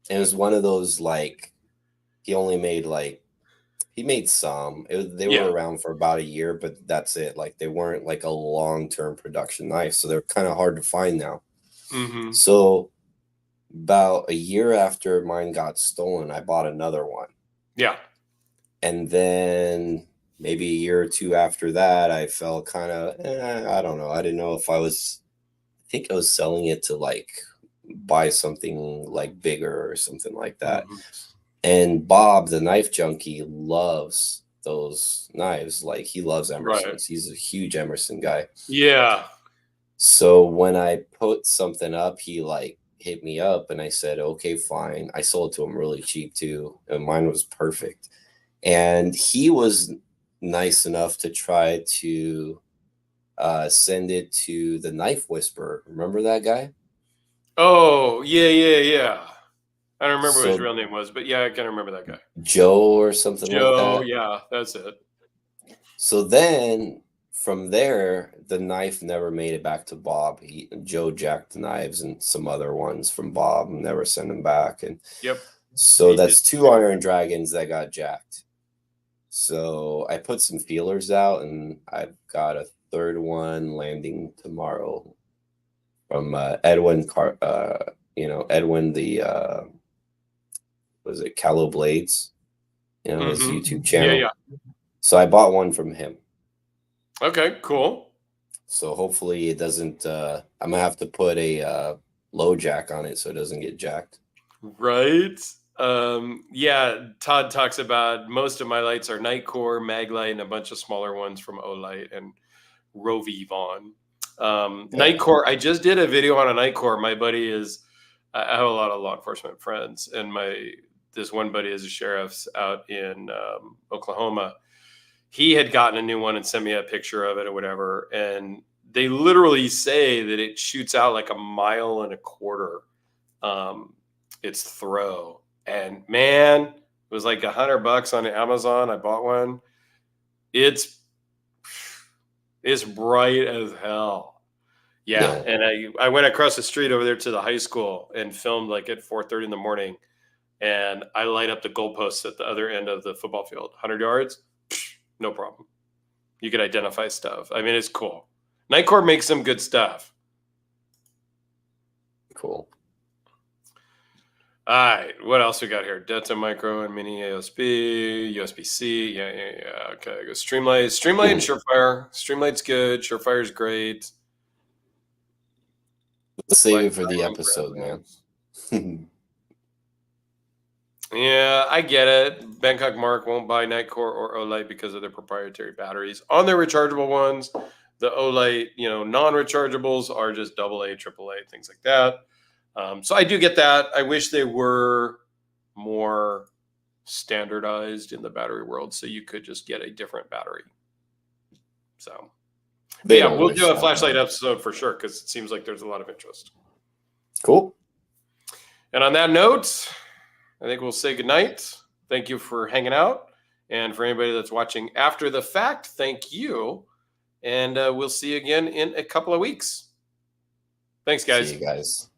And it was one of those, like, he only made like, he made some. They were around for about a year, but that's it. Like, they weren't like a long-term production knife, so they're kind of hard to find now. Mm-hmm. So about a year after mine got stolen, I bought another one. Yeah. And then maybe a year or two after that, I felt kind of, I don't know. I didn't know if I think I was selling it to like buy something like bigger or something like that. Mm-hmm. And Bob, the knife junkie, loves those knives. Like, he loves Emerson's. Right. He's a huge Emerson guy. Yeah. So when I put something up, he like hit me up and I said, okay, fine. I sold it to him really cheap too. And mine was perfect. And he was nice enough to try to send it to the Knife Whisperer. Remember that guy? Oh, yeah. I don't remember what his real name was, but yeah, I can remember that guy. Joe or something like that. Joe, yeah, that's it. So then from there, the knife never made it back to Bob. Joe jacked the knives and some other ones from Bob and never sent them back. And so that's 2 Iron Dragons that got jacked. So I put some feelers out and I've got a third one landing tomorrow from Edwin Edwin, the was it Callow Blades? His YouTube channel. Yeah. So I bought one from him. Okay, cool. So hopefully it doesn't, I'm gonna have to put a low jack on it so it doesn't get jacked. Right. Yeah, Todd talks about most of my lights are Nightcore, Maglite, and a bunch of smaller ones from Olight and Rovivon. Nightcore, I just did a video on a Nightcore. My buddy I have a lot of law enforcement friends, and this one buddy is a sheriff out in Oklahoma. He had gotten a new one and sent me a picture of it or whatever. And they literally say that it shoots out like 1.25 miles. Its throw. And man, it was like $100 on Amazon. I bought one. It's bright as hell. Yeah. And I went across the street over there to the high school and filmed like at 4:30 in the morning. And I light up the goalposts at the other end of the football field, 100 yards. No problem. You could identify stuff. I mean, it's cool. Nightcore makes some good stuff. Cool. All right. What else we got here? Delta Micro and Mini ASB, USB-C. Yeah. Okay. Go Streamlight. Streamlight and Surefire. Streamlight's good. Surefire's great. Let's save it for the episode, man. Yeah, I get it. Bangkok Mark won't buy Nightcore or Olight because of their proprietary batteries. On their rechargeable ones, the Olight, non-rechargeables are just AA, AAA, things like that. So I do get that. I wish they were more standardized in the battery world so you could just get a different battery. So, yeah, we'll do a flashlight episode for sure because it seems like there's a lot of interest. Cool. And on that note, I think we'll say goodnight. Thank you for hanging out. And for anybody that's watching after the fact, thank you. And we'll see you again in a couple of weeks. Thanks, guys. See you guys.